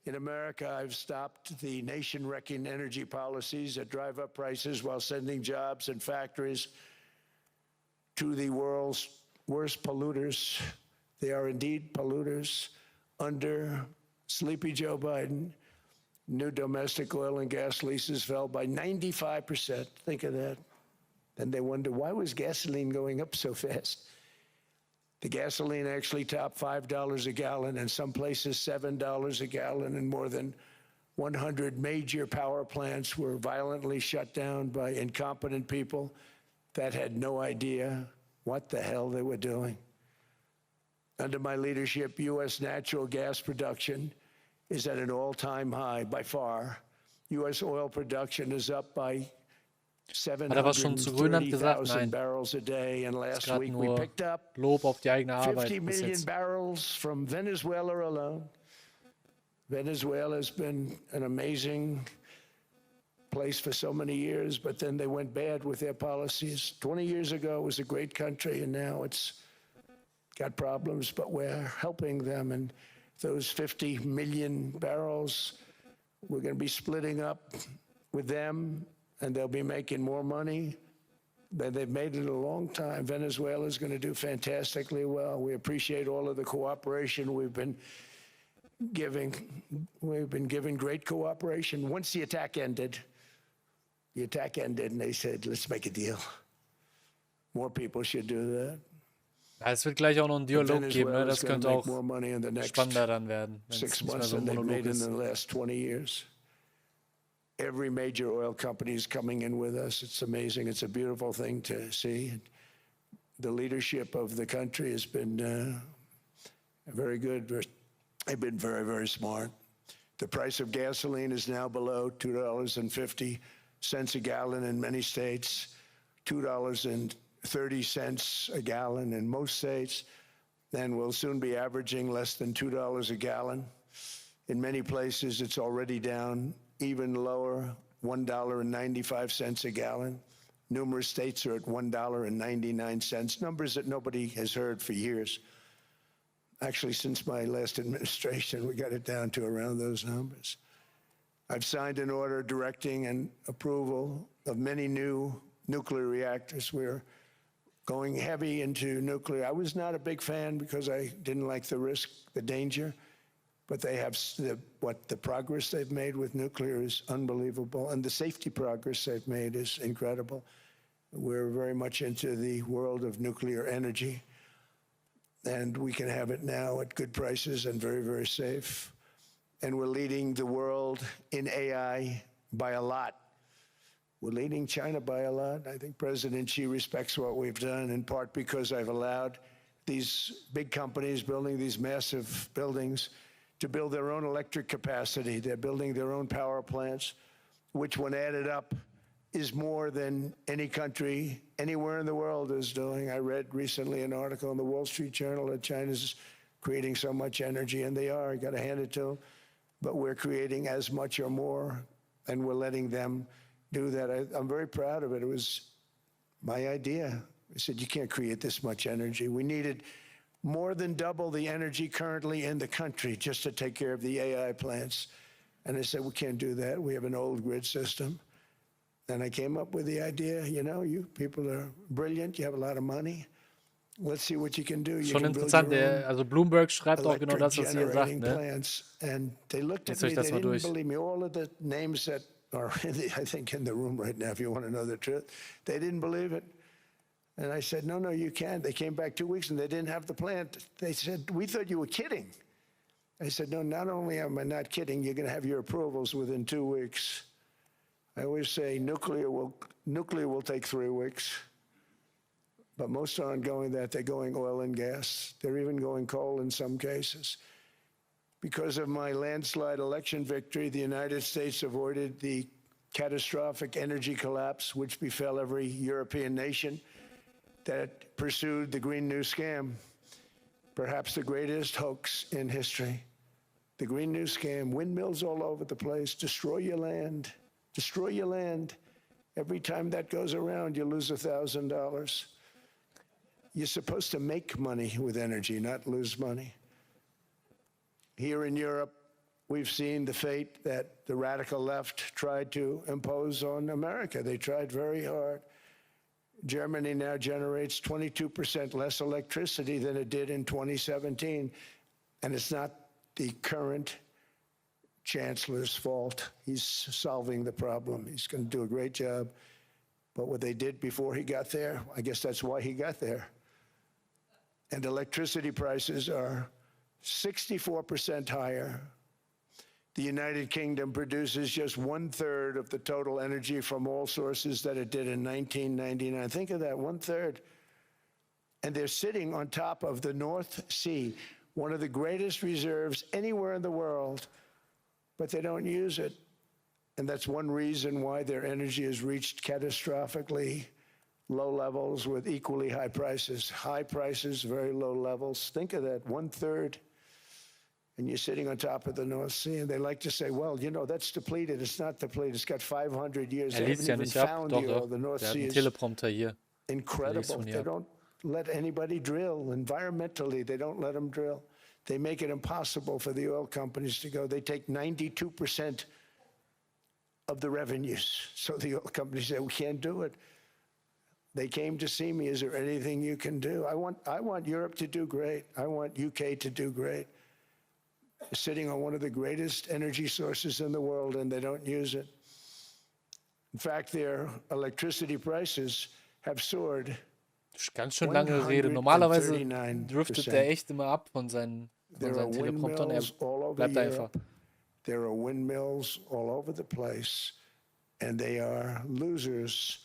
In America, I've stopped the nation-wrecking energy policies that drive up prices while sending jobs and factories to the world's worst polluters. They are indeed polluters. Under sleepy Joe Biden, new domestic oil and gas leases fell by 95%. Think of that. Then they wonder, why was gasoline going up so fast? The gasoline actually topped $5 a gallon, and some places $7 a gallon, and more than 100 major power plants were violently shut down by incompetent people that had no idea what the hell they were doing. Under my leadership, U.S. natural gas production is at an all-time high by far. U.S. oil production is up by Hat er was schon zu Grönland gesagt? 730,000 Nein. barrels a day, and Ist last gerade week we nur picked up Lob auf die eigene Arbeit 50 bis million jetzt. barrels from Venezuela alone. Venezuela has been an amazing place for so many years, but then they went bad with their policies. 20 years ago, it was a great country, and now it's got problems, but we're helping them. And those 50 million barrels, we're going to be splitting up with them, and they'll be making more money than they've made in a long time. Venezuela is going to do fantastically well. We appreciate all of the cooperation we've been giving. We've been giving great cooperation. Once the attack ended, and they said, let's make a deal. More people should do that. Ja, es wird gleich auch noch einen Dialog geben, ne? Venezuela is Das going könnte to auch make more money in the next spannender dann werden, wenn es 6 nicht mehr months so ein than they've Monolog made in ist. the last 20 years. Every major oil company is coming in with us. It's amazing. It's a beautiful thing to see. The leadership of the country has been very good. They've been very, very smart. The price of gasoline is now below $2.50 a gallon in many states, $2.30 a gallon in most states, and will soon be averaging less than $2 a gallon. In many places, it's already down even lower, $1.95 a gallon. Numerous states are at $1.99, numbers that nobody has heard for years. Actually, since my last administration, we got it down to around those numbers. I've signed an order directing an approval of many new nuclear reactors. We're going heavy into nuclear. I was not a big fan because I didn't like the risk, the danger. But they have the progress they've made with nuclear is unbelievable, and the safety progress they've made is incredible. We're very much into the world of nuclear energy, and we can have it now at good prices and very, very safe. And we're leading the world in AI by a lot. We're leading China by a lot. I think President Xi respects what we've done, in part because I've allowed these big companies building these massive buildings to build their own electric capacity. They're building their own power plants, which when added up is more than any country anywhere in the world is doing. I read recently an article in the Wall Street Journal that China's creating so much energy, and they are, you gotta hand it to them. But we're creating as much or more, and we're letting them do that. I'm very proud of it. It was my idea. I said, you can't create this much energy. We needed more than double the energy currently in the country just to take care of the AI plants. And I said, we can't do that. We have an old grid system. And I came up with the idea, you know, you people are brilliant, you have a lot of money. Let's see what you can do. You Schon can build interessant. your own Also Bloomberg schreibt auch genau electric das, was ihr sagt, generating ne? plants. And they looked at Jetzt höre me, ich das they mal didn't durch. believe me. All of the names that are, I think, in the room right now, if you want to know the truth, they didn't believe it. And I said, no, you can't. They came back 2 weeks and they didn't have the plant. They said, we thought you were kidding. I said, no, not only am I not kidding, you're going to have your approvals within 2 weeks. I always say nuclear will take 3 weeks. But most aren't going that. They're going oil and gas. They're even going coal in some cases. Because of my landslide election victory, the United States avoided the catastrophic energy collapse which befell every European nation that pursued the Green New Scam, perhaps the greatest hoax in history. The Green New Scam, windmills all over the place, destroy your land, destroy your land. Every time that goes around, you lose $1,000. You're supposed to make money with energy, not lose money. Here in Europe, we've seen the fate that the radical left tried to impose on America. They tried very hard. Germany now generates 22% less electricity than it did in 2017. And it's not the current chancellor's fault. He's solving the problem. He's going to do a great job. But what they did before he got there, I guess that's why he got there. And electricity prices are 64% higher. The United Kingdom produces just 1/3 of the total energy from all sources that it did in 1999. Think of that, 1/3. And they're sitting on top of the North Sea, one of the greatest reserves anywhere in the world, but they don't use it. And that's one reason why their energy has reached catastrophically low levels with equally high prices. High prices, very low levels. Think of that, 1/3. And you're sitting on top of the North Sea, and they like to say, well, you know, that's depleted. It's not depleted. It's got 500 years. They Liest haven't ja even nicht ab. found Doch, the oil. The North Der hat Sea einen is Teleprompter hier. incredible. nicht They ab. don't let anybody drill. Environmentally, they don't let them drill. They make it impossible for the oil companies to go. They take 92% of the revenues. So the oil companies say, we can't do it. They came to see me. Is there anything you can do? I want Europe to do great. I want UK to do great. They're sitting on one of the greatest energy sources in the world, and they don't use it. In fact, their electricity prices have soared. Ganz schön lange Rede. Normalerweise 139%. driftet der echt immer ab von seinen There are Telepromptern. windmills all over Bleibt einfach. Europe. There are windmills all over the place, and they are losers.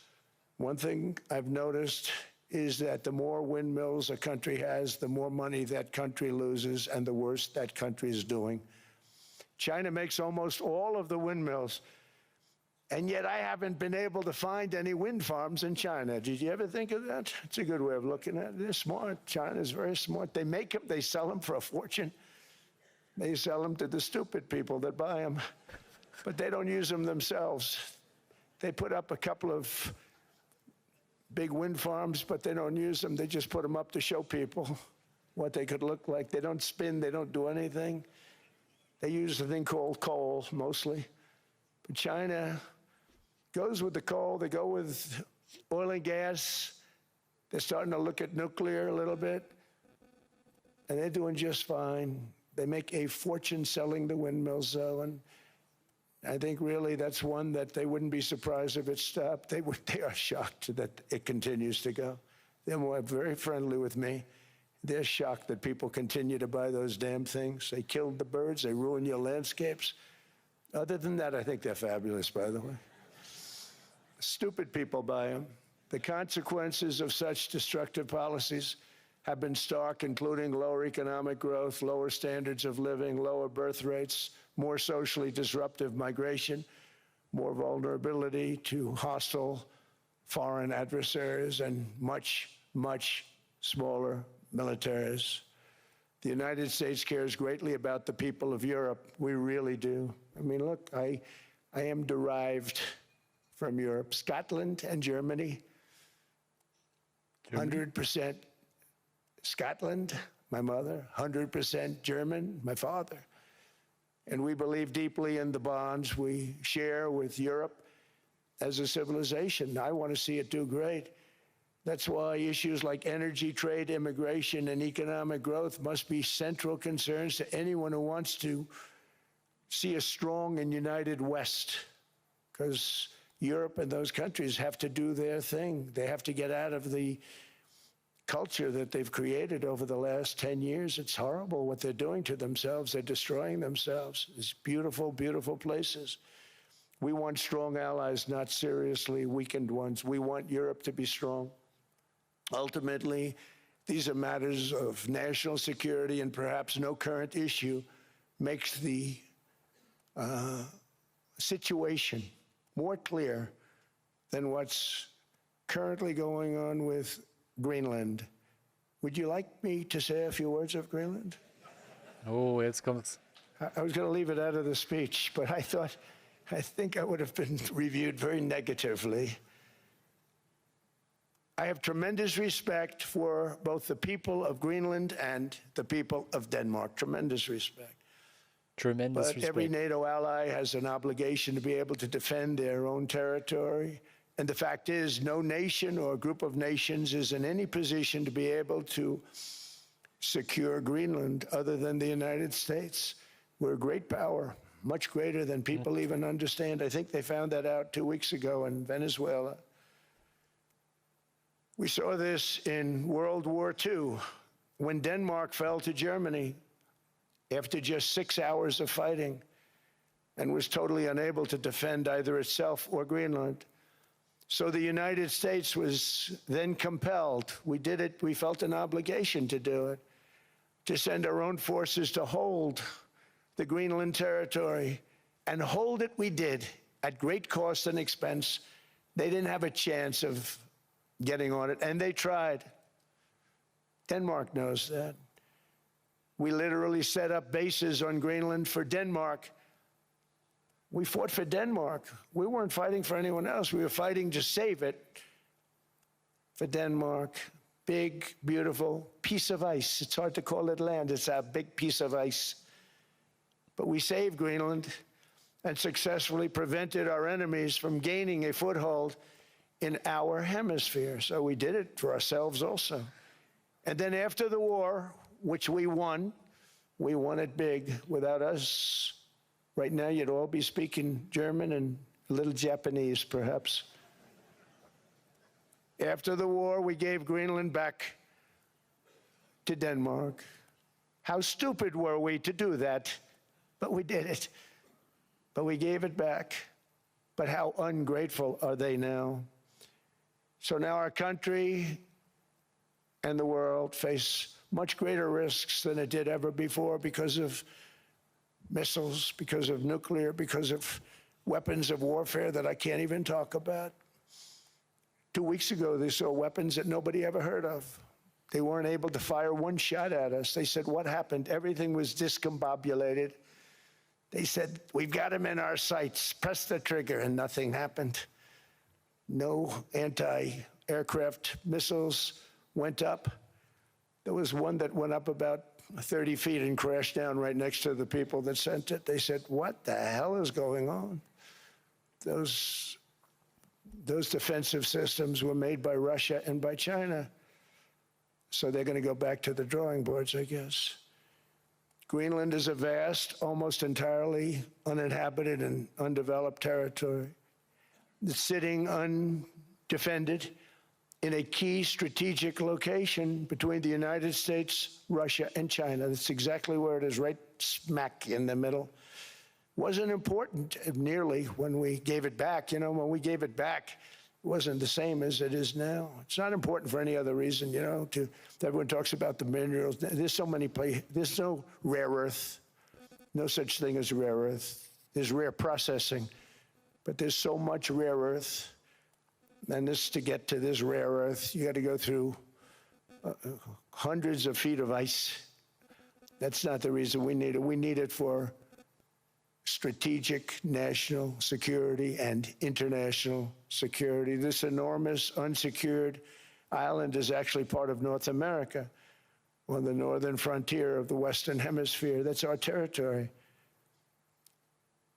One thing I've noticed is that the more windmills a country has, the more money that country loses and the worse that country is doing. China makes almost all of the windmills, and yet I haven't been able to find any wind farms in China. Did you ever think of that? It's a good way of looking at it. They're smart. China is very smart. They make them, they sell them for a fortune. They sell them to the stupid people that buy them, but they don't use them themselves. They put up a couple of big wind farms, but they don't use them. They just put them up to show people what they could look like. They don't spin, they don't do anything. They use a thing called coal, mostly. But China goes with the coal, they go with oil and gas. They're starting to look at nuclear a little bit, and they're doing just fine. They make a fortune selling the windmills, though, and I think really that's one that they wouldn't be surprised if it stopped. They are shocked that it continues to go. They're very friendly with me. They're shocked that people continue to buy those damn things. They killed the birds. They ruin your landscapes. Other than that, I think they're fabulous, by the way. Stupid people buy them. The consequences of such destructive policies have been stark, including lower economic growth, lower standards of living, lower birth rates, more socially disruptive migration, more vulnerability to hostile foreign adversaries, and much, much smaller militaries. The United States cares greatly about the people of Europe. We really do. I mean, look, I am derived from Europe. Scotland and Germany, 100% Scotland, my mother, 100% German, my father. And we believe deeply in the bonds we share with Europe as a civilization. I want to see it do great. That's why issues like energy, trade, immigration, and economic growth must be central concerns to anyone who wants to see a strong and united West, because Europe and those countries have to do their thing. They have to get out of the culture that they've created over the last 10 years. It's horrible what they're doing to themselves. They're destroying themselves. It's beautiful, beautiful places. We want strong allies, not seriously weakened ones. We want Europe to be strong. Ultimately, these are matters of national security, and perhaps no current issue makes the situation more clear than what's currently going on with Greenland. Would you like me to say a few words of Greenland? Oh, jetzt kommt's. I was going to leave it out of the speech, but I think I would have been reviewed very negatively. I have tremendous respect for both the people of Greenland and the people of Denmark. Tremendous respect. Tremendous But respect. every NATO ally has an obligation to be able to defend their own territory. And the fact is, no nation or group of nations is in any position to be able to secure Greenland other than the United States. We're a great power, much greater than people even understand. I think they found that out 2 weeks ago in Venezuela. We saw this in World War II, when Denmark fell to Germany after just 6 hours of fighting and was totally unable to defend either itself or Greenland. So the United States was then compelled, we did it, we felt an obligation to do it, to send our own forces to hold the Greenland territory, and hold it we did at great cost and expense. They didn't have a chance of getting on it, and they tried. Denmark knows that. We literally set up bases on Greenland for Denmark. We fought for Denmark. We weren't fighting for anyone else. We were fighting to save it for Denmark. Big, beautiful piece of ice. It's hard to call it land. It's a big piece of ice. But we saved Greenland and successfully prevented our enemies from gaining a foothold in our hemisphere. So we did it for ourselves also. And then after the war, which we won it big. Without us, right now you'd all be speaking German and a little Japanese, perhaps. After the war, we gave Greenland back to Denmark. How stupid were we to do that? But we did it. But we gave it back. But how ungrateful are they now? So now our country and the world face much greater risks than it did ever before because of missiles, because of nuclear, because of weapons of warfare that I can't even talk about. 2 weeks ago, they saw weapons that nobody ever heard of. They weren't able to fire one shot at us. They said, what happened? Everything was discombobulated. They said, we've got them in our sights. Press the trigger, and nothing happened. No anti-aircraft missiles went up. There was one that went up about 30 feet and crashed down right next to the people that sent it. They said, what the hell is going on? Those defensive systems were made by Russia and by China. So they're going to go back to the drawing boards, I guess. Greenland is a vast, almost entirely uninhabited and undeveloped territory. It's sitting undefended in a key strategic location between the United States, Russia, and China. That's exactly where it is, right smack in the middle. Wasn't important nearly when we gave it back. You know, when we gave it back, it wasn't the same as it is now. It's not important for any other reason, you know, everyone talks about the minerals. There's so many places. There's no rare earth, no such thing as rare earth. There's rare processing, but there's so much rare earth. And this, to get to this rare earth, you got to go through hundreds of feet of ice. That's not the reason we need it. We need it for strategic national security and international security. This enormous unsecured island is actually part of North America. on the northern frontier of the Western Hemisphere. That's our territory.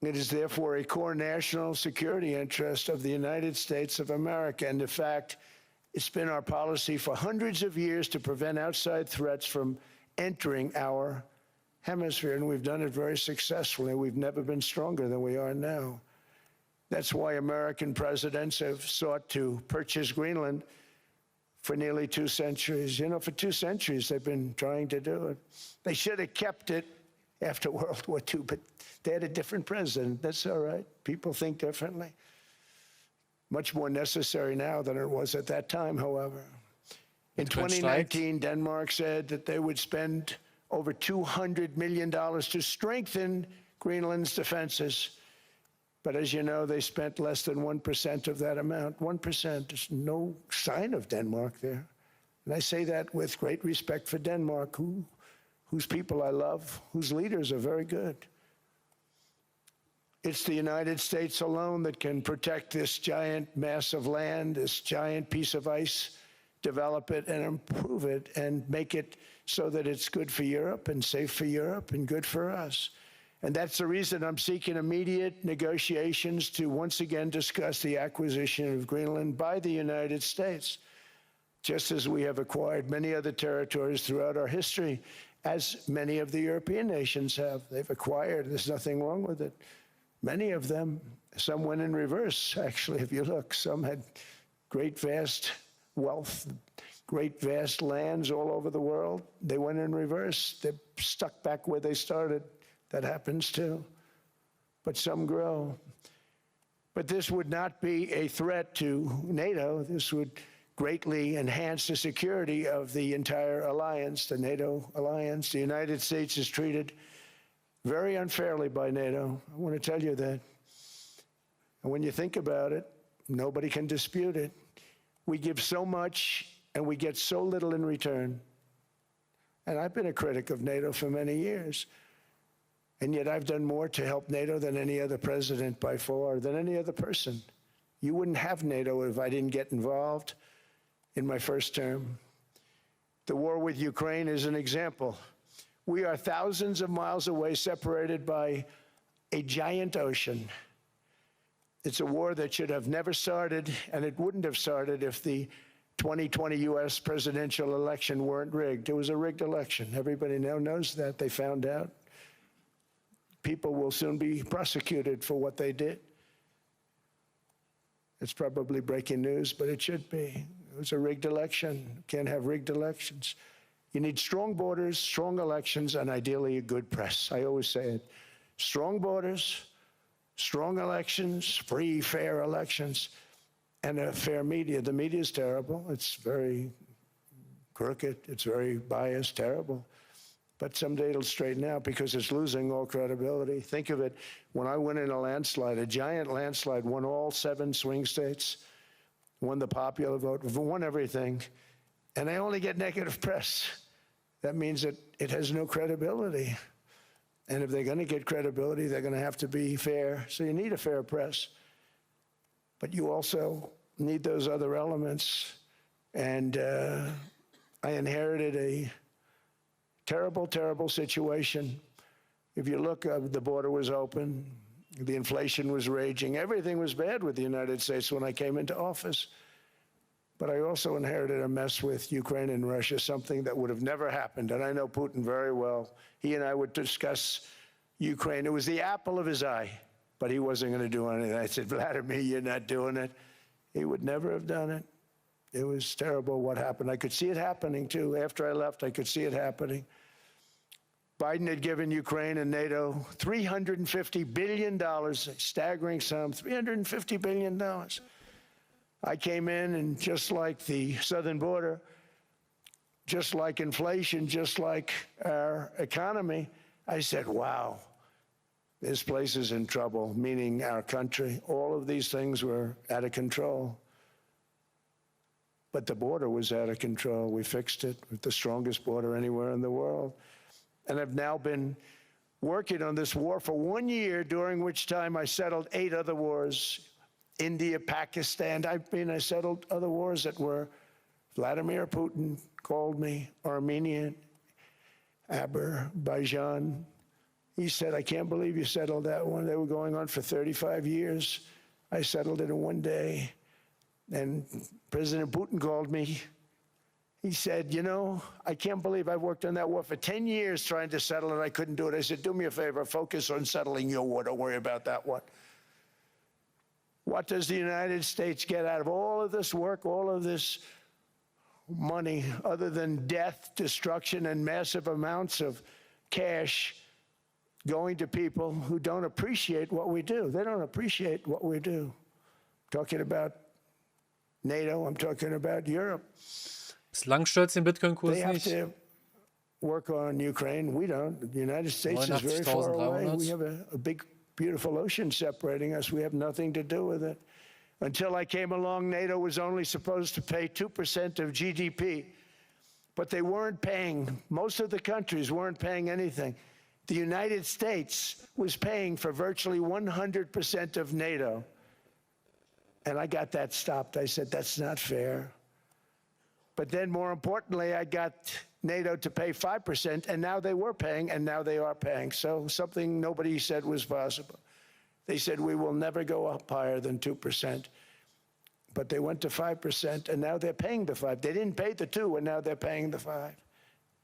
It is therefore a core national security interest of the United States of America. And in fact, it's been our policy for hundreds of years to prevent outside threats from entering our hemisphere, and we've done it very successfully. We've never been stronger than we are now. That's why American presidents have sought to purchase Greenland for nearly 2 centuries. You know, for 2 centuries they've been trying to do it. They should have kept it after World War II, but they had a different president. That's all right. People think differently. Much more necessary now than it was at that time, however. In 2019, Denmark said that they would spend over $200 million to strengthen Greenland's defenses. But as you know, they spent less than 1% of that amount. 1%. There's no sign of Denmark there. And I say that with great respect for Denmark, whose people I love, whose leaders are very good. It's the United States alone that can protect this giant mass of land, this giant piece of ice, develop it and improve it and make it so that it's good for Europe and safe for Europe and good for us. And that's the reason I'm seeking immediate negotiations to once again discuss the acquisition of Greenland by the United States, just as we have acquired many other territories throughout our history, as many of the European nations have. They've acquired, there's nothing wrong with it. Many of them, some went in reverse, actually, if you look. Some had great, vast wealth, great, vast lands all over the world. They went in reverse. They're stuck back where they started. That happens too. But some grow. But this would not be a threat to NATO. This would greatly enhance the security of the entire alliance, the NATO alliance. The United States is treated very unfairly by NATO. I want to tell you that. And when you think about it, nobody can dispute it. We give so much and we get so little in return. And I've been a critic of NATO for many years. And yet I've done more to help NATO than any other president by far, than any other person. You wouldn't have NATO if I didn't get involved in my first term. The war with Ukraine is an example. We are thousands of miles away, separated by a giant ocean. It's a war that should have never started, and it wouldn't have started if the 2020 U.S. presidential election weren't rigged. It was a rigged election. Everybody now knows that. They found out. People will soon be prosecuted for what they did. It's probably breaking news, but it should be. It was a rigged election. You can't have rigged elections. You need strong borders, strong elections, and ideally a good press. I always say it. Strong borders, strong elections, free, fair elections, and a fair media. The media is terrible. It's very crooked. It's very biased, terrible. But someday it'll straighten out because it's losing all credibility. Think of it, when I went in a landslide, a giant landslide, won all 7 swing states, won the popular vote, won everything, and I only get negative press. That means that it has no credibility. And if they're going to get credibility, they're going to have to be fair. So you need a fair press. But you also need those other elements. And I inherited a terrible, terrible situation. If you look, the border was open, the inflation was raging, everything was bad with the United States when I came into office. But I also inherited a mess with Ukraine and Russia, something that would have never happened. And I know Putin very well. He and I would discuss Ukraine. It was the apple of his eye, but he wasn't going to do anything. I said, Vladimir, you're not doing it. He would never have done it. It was terrible what happened. I could see it happening, too. After I left, I could see it happening. Biden had given Ukraine and NATO $350 billion, a staggering sum, $350 billion. I came in, and just like the southern border, just like inflation, just like our economy, I said, wow, this place is in trouble, meaning our country. All of these things were out of control. But the border was out of control. We fixed it with the strongest border anywhere in the world. And I've now been working on this war for 1 year, during which time I settled 8 other wars. India, Pakistan, I settled other wars that were, Vladimir Putin called me, Armenia, Azerbaijan. He said, I can't believe you settled that one. They were going on for 35 years. I settled it in one day. And President Putin called me. He said, you know, I can't believe I've worked on that war for 10 years trying to settle it. I couldn't do it. I said, do me a favor, focus on settling your war. Don't worry about that one. What does the United States get out of all of this work, all of this money, other than death, destruction, and massive amounts of cash going to people who don't appreciate what we do? They don't appreciate what we do. I'm talking about NATO, I'm talking about Europe. Bislang stürzt den Bitcoin-Kurs They have nicht. to work on Ukraine. We don't. The United States is very far away. 89.300. We have a big, beautiful ocean separating us. We have nothing to do with it. Until I came along, NATO was only supposed to pay 2% of GDP, but they weren't paying. Most of the countries weren't paying anything. The United States was paying for virtually 100% of NATO. And I got that stopped. I said, that's not fair. But then more importantly, I got NATO to pay 5%, and now they were paying, and now they are paying. So something nobody said was possible. They said, we will never go up higher than 2%. But they went to 5%, and now they're paying the 5. They didn't pay the 2, and now they're paying the 5.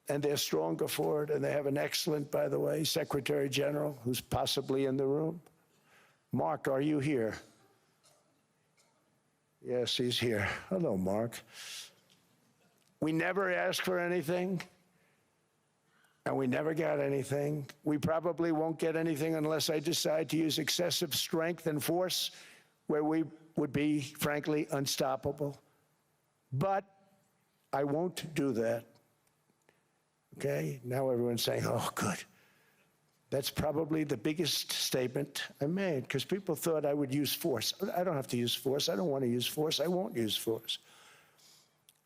And they're stronger for it, and they have an excellent, by the way, Secretary General, who's possibly in the room. Mark, are you here? Yes, he's here. Hello, Mark. We never asked for anything, and we never got anything. We probably won't get anything unless I decide to use excessive strength and force, where we would be, frankly, unstoppable. But I won't do that. Okay? Now everyone's saying, oh, good. That's probably the biggest statement I made, because people thought I would use force. I don't have to use force. I don't want to use force. I won't use force.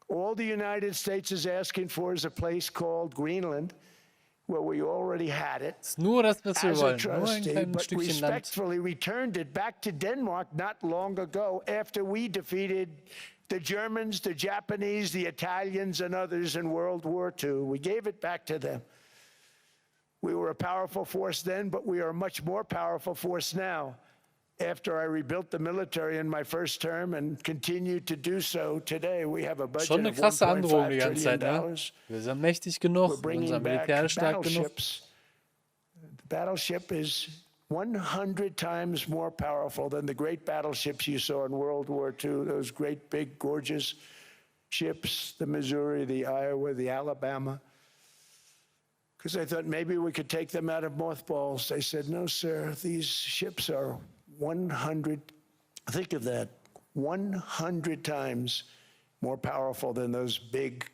All the United States is asking for is a place called Greenland, where we already had it, Ist nur das, was wir as a wollen. Nur ein trustee, kleines but Stückchen Land. respectfully returned it back to Denmark not long ago after we defeated the Germans, the Japanese, the Italians, and others in World War II. We gave it back to them. We were a powerful force then, but we are a much more powerful force now. After I rebuilt the military in my first term and continue to do so today, we have a budget Schon eine of krasse Androhung die $1.5 ganze Zeit, trillion. ne? Wir sind mächtig genug, We're wir bringing sind back militärisch stark genug. battleships. The battleship is 100 times more powerful than the great battleships you saw in World War II, those great, big, gorgeous ships, the Missouri, the Iowa, the Alabama. Because I thought maybe we could take them out of mothballs. They said, no, sir, these ships are 100, think of that, 100 times more powerful than those big,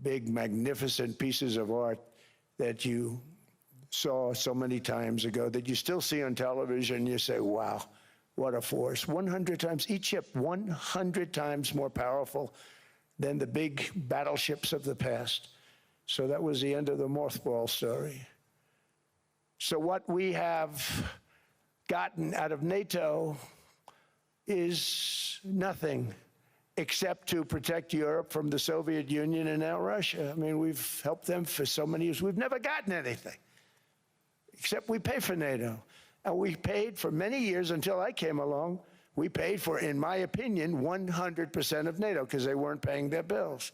big, magnificent pieces of art that you saw so many times ago, that you still see on television. You say, wow, what a force. 100 times, each ship 100 times more powerful than the big battleships of the past. So that was the end of the mothball story. So what we have gotten out of NATO is nothing except to protect Europe from the Soviet Union and now Russia. I mean, we've helped them for so many years. We've never gotten anything, except we pay for NATO. And we paid for many years until I came along. We paid for, in my opinion, 100% of NATO because they weren't paying their bills.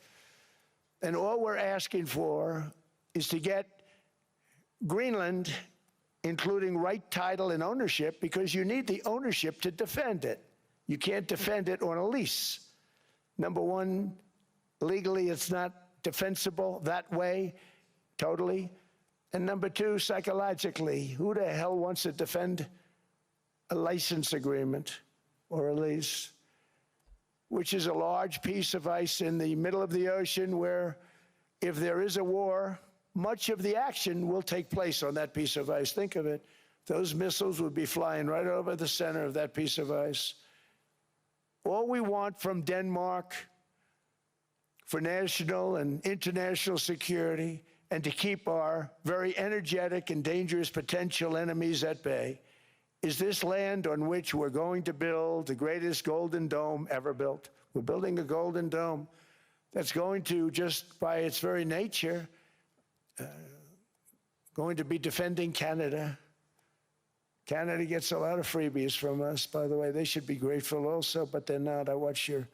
And all we're asking for is to get Greenland, including right title and ownership, because you need the ownership to defend it. You can't defend it on a lease. Number one, legally it's not defensible that way, totally. And number two, psychologically, who the hell wants to defend a license agreement or a lease, which is a large piece of ice in the middle of the ocean where if there is a war, much of the action will take place on that piece of ice. Think of it. Those missiles would be flying right over the center of that piece of ice. All we want from Denmark for national and international security and to keep our very energetic and dangerous potential enemies at bay is this land on which we're going to build the greatest golden dome ever built. We're building a golden dome that's going to, just by its very nature, going to be defending Canada. Canada gets a lot of freebies from us, by the way. They should be grateful also, but they're not. I watched your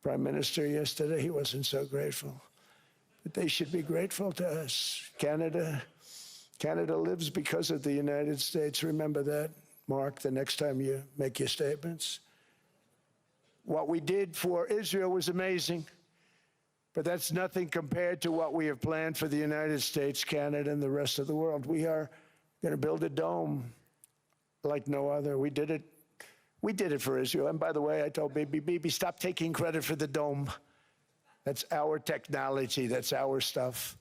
Prime Minister yesterday. He wasn't so grateful. But they should be grateful to us. Canada lives because of the United States. Remember that, Mark, the next time you make your statements. What we did for Israel was amazing, but that's nothing compared to what we have planned for the United States, Canada, and the rest of the world. We are going to build a dome like no other. We did it for Israel. And by the way, I told BYBIT, stop taking credit for the dome. That's our technology. That's our stuff.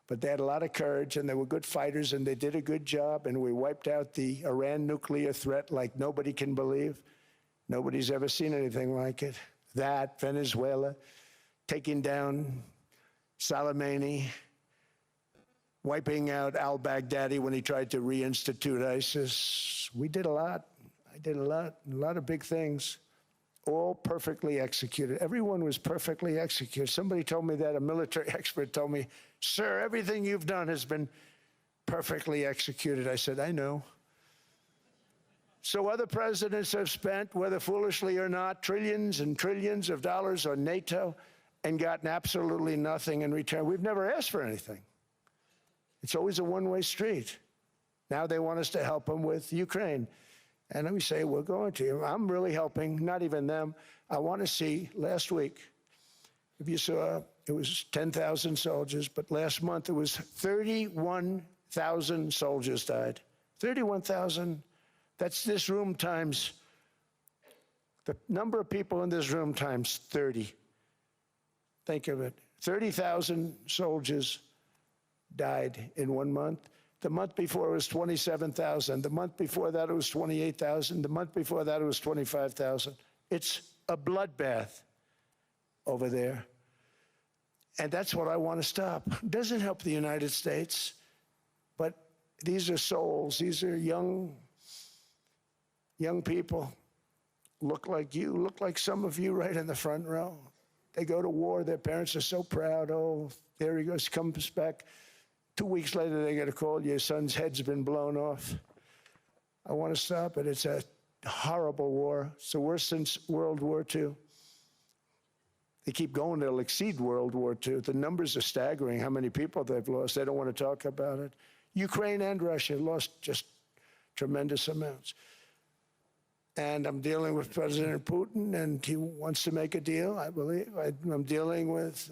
But they had a lot of courage, and they were good fighters, and they did a good job, and we wiped out the Iran nuclear threat like nobody can believe. Nobody's ever seen anything like it. That, Venezuela, taking down Soleimani, wiping out al-Baghdadi when he tried to reinstitute ISIS. We did a lot. I did a lot of big things, all perfectly executed. Everyone was perfectly executed. Somebody told me that, a military expert told me, sir, everything you've done has been perfectly executed. I said, I know. So other presidents have spent, whether foolishly or not, trillions and trillions of dollars on NATO and gotten absolutely nothing in return. We've never asked for anything. It's always a one-way street. Now they want us to help them with Ukraine. And we say, we're going to. I'm really helping, not even them. I want to see, last week, if you saw, it was 10,000 soldiers, but last month it was 31,000 soldiers died. 31,000. That's this room times, the number of people in this room times 30. Think of it. 30,000 soldiers died in 1 month. The month before it was 27,000. The month before that it was 28,000. The month before that it was 25,000. It's a bloodbath over there. And that's what I want to stop. It doesn't help the United States, but these are souls. These are young people, look like you, look like some of you right in the front row. They go to war, their parents are so proud. Oh, there he goes, comes back. 2 weeks later, they get a call, your son's head's been blown off. I want to stop it. It's a horrible war. It's the worst since World War II. They keep going, they'll exceed World War II. The numbers are staggering, how many people they've lost. They don't want to talk about it. Ukraine and Russia lost just tremendous amounts. And I'm dealing with President Putin, and he wants to make a deal, I believe. I'm dealing with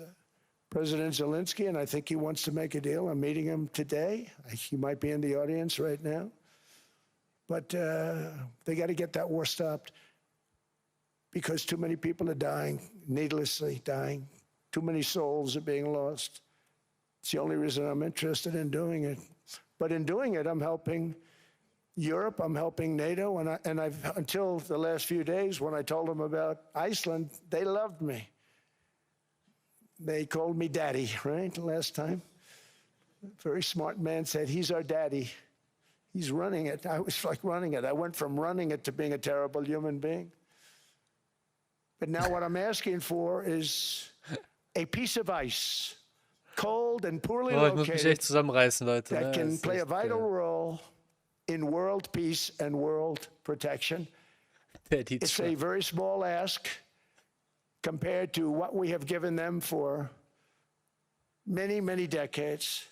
President Zelensky, and I think he wants to make a deal. I'm meeting him today. He might be in the audience right now. But they got to get that war stopped because too many people are dying, needlessly dying. Too many souls are being lost. It's the only reason I'm interested in doing it. But in doing it, I'm helping Europe, I'm helping NATO, and I've until the last few days when I told them about Iceland, they loved me. They called me daddy, right, last time. A very smart man said, he's our daddy. He's running it. I was like running it. I went from running it to being a terrible human being. But now what I'm asking for is a piece of ice, cold and poorly Oh, ich muss mich located, echt zusammenreißen, Leute. that Ne? can Es play a ist, vital role in world peace and world protection. die It's a very small ask compared to what we have given them for many, many decades.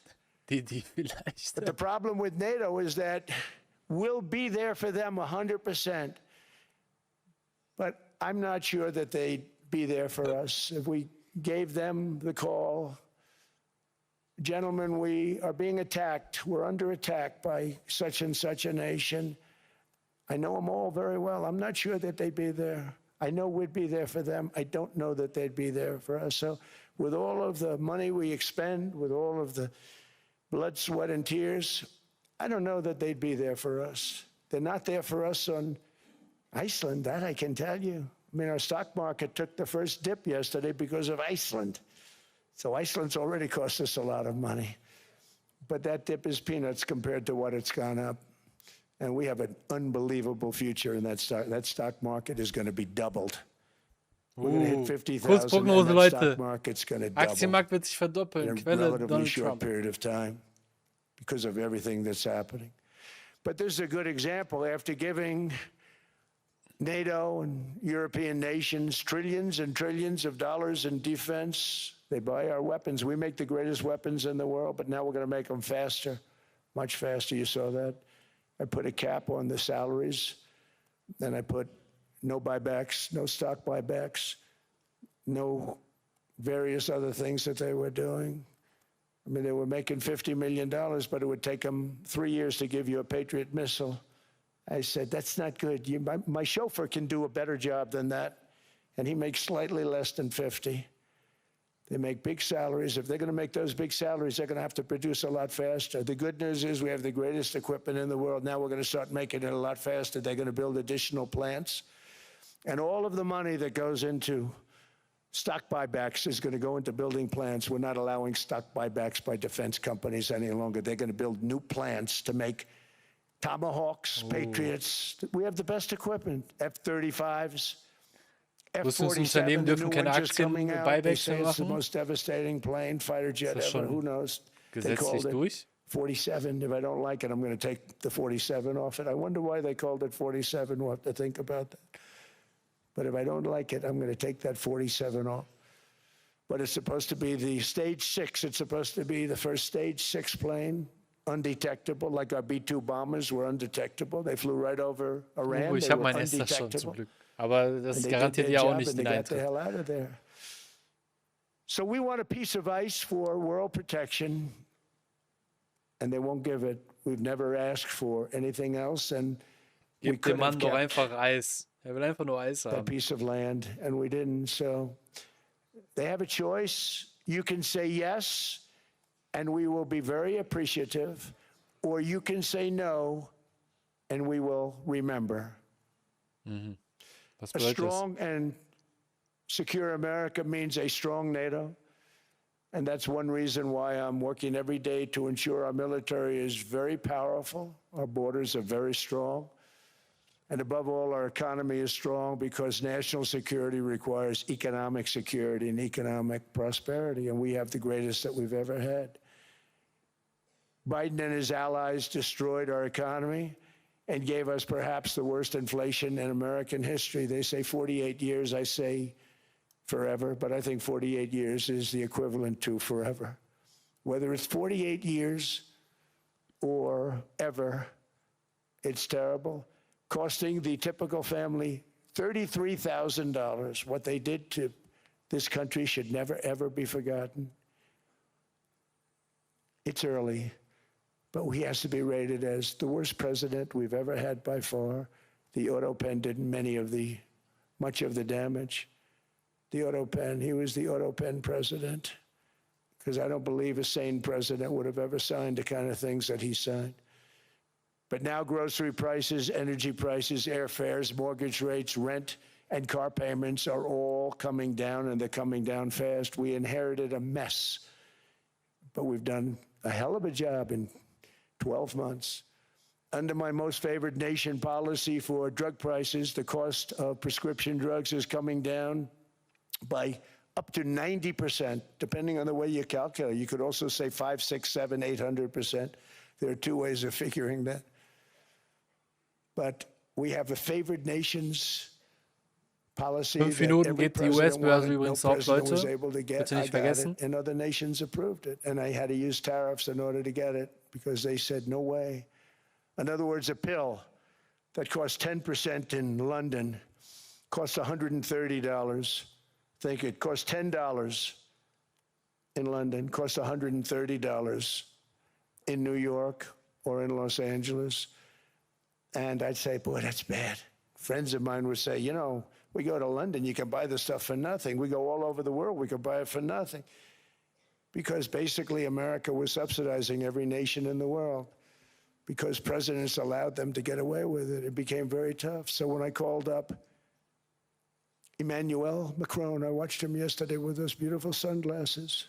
vielleicht. But the problem with NATO is that we'll be there for them 100%. But I'm not sure that they'd be there for us if we gave them the call. Gentlemen, we are being attacked. We're under attack by such and such a nation. I know them all very well. I'm not sure that they'd be there. I know we'd be there for them. I don't know that they'd be there for us. So with all of the money we expend, with all of the blood, sweat, and tears, I don't know that they'd be there for us. They're not there for us on Iceland, that I can tell you. I mean, our stock market took the first dip yesterday because of Iceland. So Iceland's already cost us a lot of money. But that dip is peanuts compared to what it's gone up. And we have an unbelievable future in that stock. That stock market is going to be doubled. We're going to hit 50,000 and Kurzprognose, that stock Leute. market's going to double Aktienmarkt wird sich in verdoppeln. a Quelle relatively Donald short Trump. period of time because of everything that's happening. But this is a good example. After giving NATO and European nations trillions and trillions of dollars in defense, they buy our weapons. We make the greatest weapons in the world, but now we're going to make them faster, much faster. You saw that. I put a cap on the salaries. Then I put no buybacks, no stock buybacks, no various other things that they were doing. I mean, they were making $50 million, but it would take them 3 years to give you a Patriot missile. I said, that's not good. My chauffeur can do a better job than that, and he makes slightly less than 50. They make big salaries. If they're going to make those big salaries, they're going to have to produce a lot faster. The good news is we have the greatest equipment in the world. Now we're going to start making it a lot faster. They're going to build additional plants. And all of the money that goes into stock buybacks is going to go into building plants. We're not allowing stock buybacks by defense companies any longer. They're going to build new plants to make Tomahawks, Patriots. We have the best equipment. F-35s, Rüstungsunternehmen F-47, the dürfen new keine one just coming out. They Aktien-Buybacks say mehr it's the machen. most devastating plane, fighter jet Ist das ever. schon Who knows? They gesetzlich called it durch? 47. If I don't like it, I'm going to take the 47 off it. I wonder why they called it 47. We'll have to think about that. But if I don't like it, I'm going to take that 47 off. But it's supposed to be the stage 6. It's supposed to be the first stage 6 plane, undetectable, like our B-2 bombers were undetectable. They flew right over Iran. Ich They habe were mein S das schon zum undetectable. Glück. Aber das And they did garantiert their ja auch job nicht and den they got the Eintritt. hell out of there. So we want a piece of ice for world protection, and they won't give it. We've never asked for anything else, and we Gib dem could Mann have doch kept einfach Eis. Er will einfach nur Eis that haben. piece of land, and we didn't. So they have a choice. You can say yes, and we will be very appreciative, or you can say no, and we will remember. Was A bedeutet das? strong and secure America means a strong NATO. And that's one reason why I'm working every day to ensure our military is very powerful, our borders are very strong, and above all, our economy is strong because national security requires economic security and economic prosperity, and we have the greatest that we've ever had. Biden and his allies destroyed our economy and gave us perhaps the worst inflation in American history. They say 48 years, I say forever, but I think 48 years is the equivalent to forever. Whether it's 48 years or ever, it's terrible, costing the typical family $33,000. What they did to this country should never, ever be forgotten. It's early, but he has to be rated as the worst president we've ever had by far. The auto pen did much of the damage. The auto pen, he was the auto pen president, because I don't believe a sane president would have ever signed the kind of things that he signed. But now grocery prices, energy prices, airfares, mortgage rates, rent, and car payments are all coming down, and they're coming down fast. We inherited a mess, but we've done a hell of a job in 12 months. Under my most favored nation policy for drug prices, the cost of prescription drugs is coming down by up to 90%, depending on the way you calculate. You could also say 5, 6, 7, 800%. There are two ways of figuring that. But we have a favored nations policy 5 that Minuten every geht die president US-Börse wanted, no übrigens auf, president was Leute. able to get. Bitte I nicht got vergessen. it, and other nations approved it. And I had to use tariffs in order to get it because they said, no way. In other words, a pill that costs 10% in London costs $130. Think it costs $10 in London, costs $130 in New York or in Los Angeles. And I'd say, boy, that's bad. Friends of mine would say, you know, we go to London, you can buy the stuff for nothing. We go all over the world, we can buy it for nothing. Because basically America was subsidizing every nation in the world because presidents allowed them to get away with it. It became very tough. So when I called up Emmanuel Macron, I watched him yesterday with those beautiful sunglasses.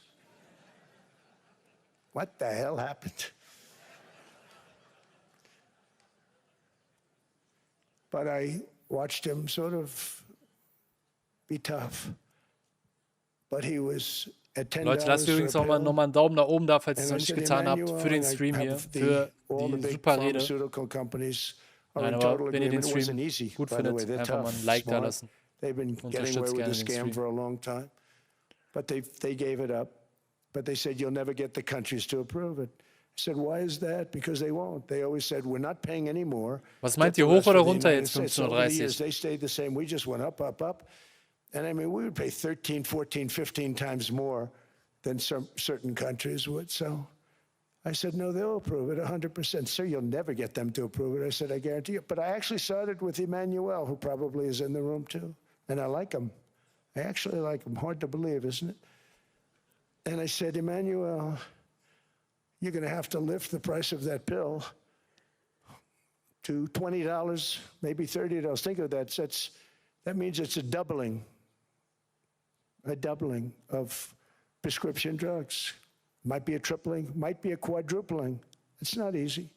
What the hell happened? But I watched him sort of be tough. But he was at $10 Leute, lasst for a übrigens auch mal pill. nochmal einen Daumen nach oben da, falls ihr es And noch I nicht said, getan habt, Emmanuel, für den and I Stream hier, have für all the die big super Rede. pharmaceutical companies are Nein, in aber total wenn ihr den agreement. It Stream wasn't easy, gut by the way. findet, They're einfach mal tough, ein Like da smart. lassen. They've been getting away Unterstützt with gerne the den scam Stream. for a long time. But they gave it up. But they said, you'll never get the countries to approve it. I said, why is that? Because they won't. They always said, we're not paying anymore. Was meint Get ihr, the hoch rest oder of the runter United jetzt, States. Over the years, 15:30 Uhr? they stayed the same. We just went up, up, up. And I mean, we would pay 13, 14, 15 times more than some certain countries would. So I said, no, they'll approve it 100%. Sir, you'll never get them to approve it. I said, I guarantee you. But I actually started with Emmanuel, who probably is in the room too. And I like him. I actually like him. Hard to believe, isn't it? And I said, Emmanuel, you're going to have to lift the price of that pill to $20, maybe $30. Think of that. That means it's a doubling of prescription drugs. Might be a tripling, might be a quadrupling. It's not easy.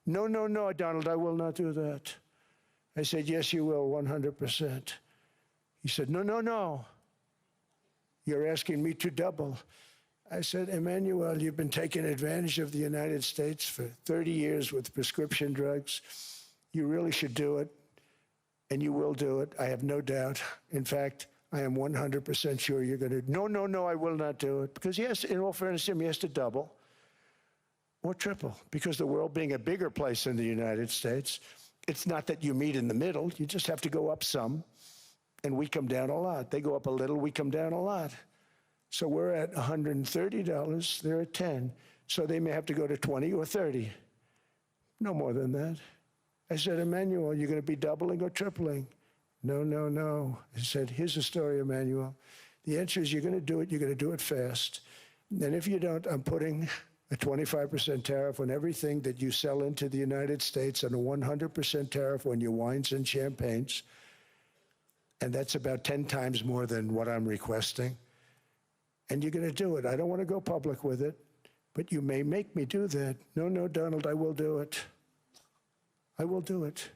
No, no, no, Donald, I will not do that. I said, yes, you will, 100%. He said, no, no, no. You're asking me to double. I said, Emmanuel, you've been taking advantage of the United States for 30 years with prescription drugs. You really should do it, and you will do it. I have no doubt. In fact, I am 100% sure you're going to. No, no, no, I will not do it. Because yes, in all fairness to him, he has to double or triple. Because the world being a bigger place than the United States, it's not that you meet in the middle. You just have to go up some, and we come down a lot. They go up a little, we come down a lot. So we're at $130, they're at 10. So they may have to go to 20 or 30. No more than that. I said, Emmanuel, you're going to be doubling or tripling? No, no, no. I said, here's the story, Emmanuel. The answer is you're going to do it, you're going to do it fast. And if you don't, I'm putting a 25% tariff on everything that you sell into the United States and a 100% tariff on your wines and champagnes. And that's about 10 times more than what I'm requesting. And you're going to do it. I don't want to go public with it, but you may make me do that. No, no, Donald, I will do it. I will do it.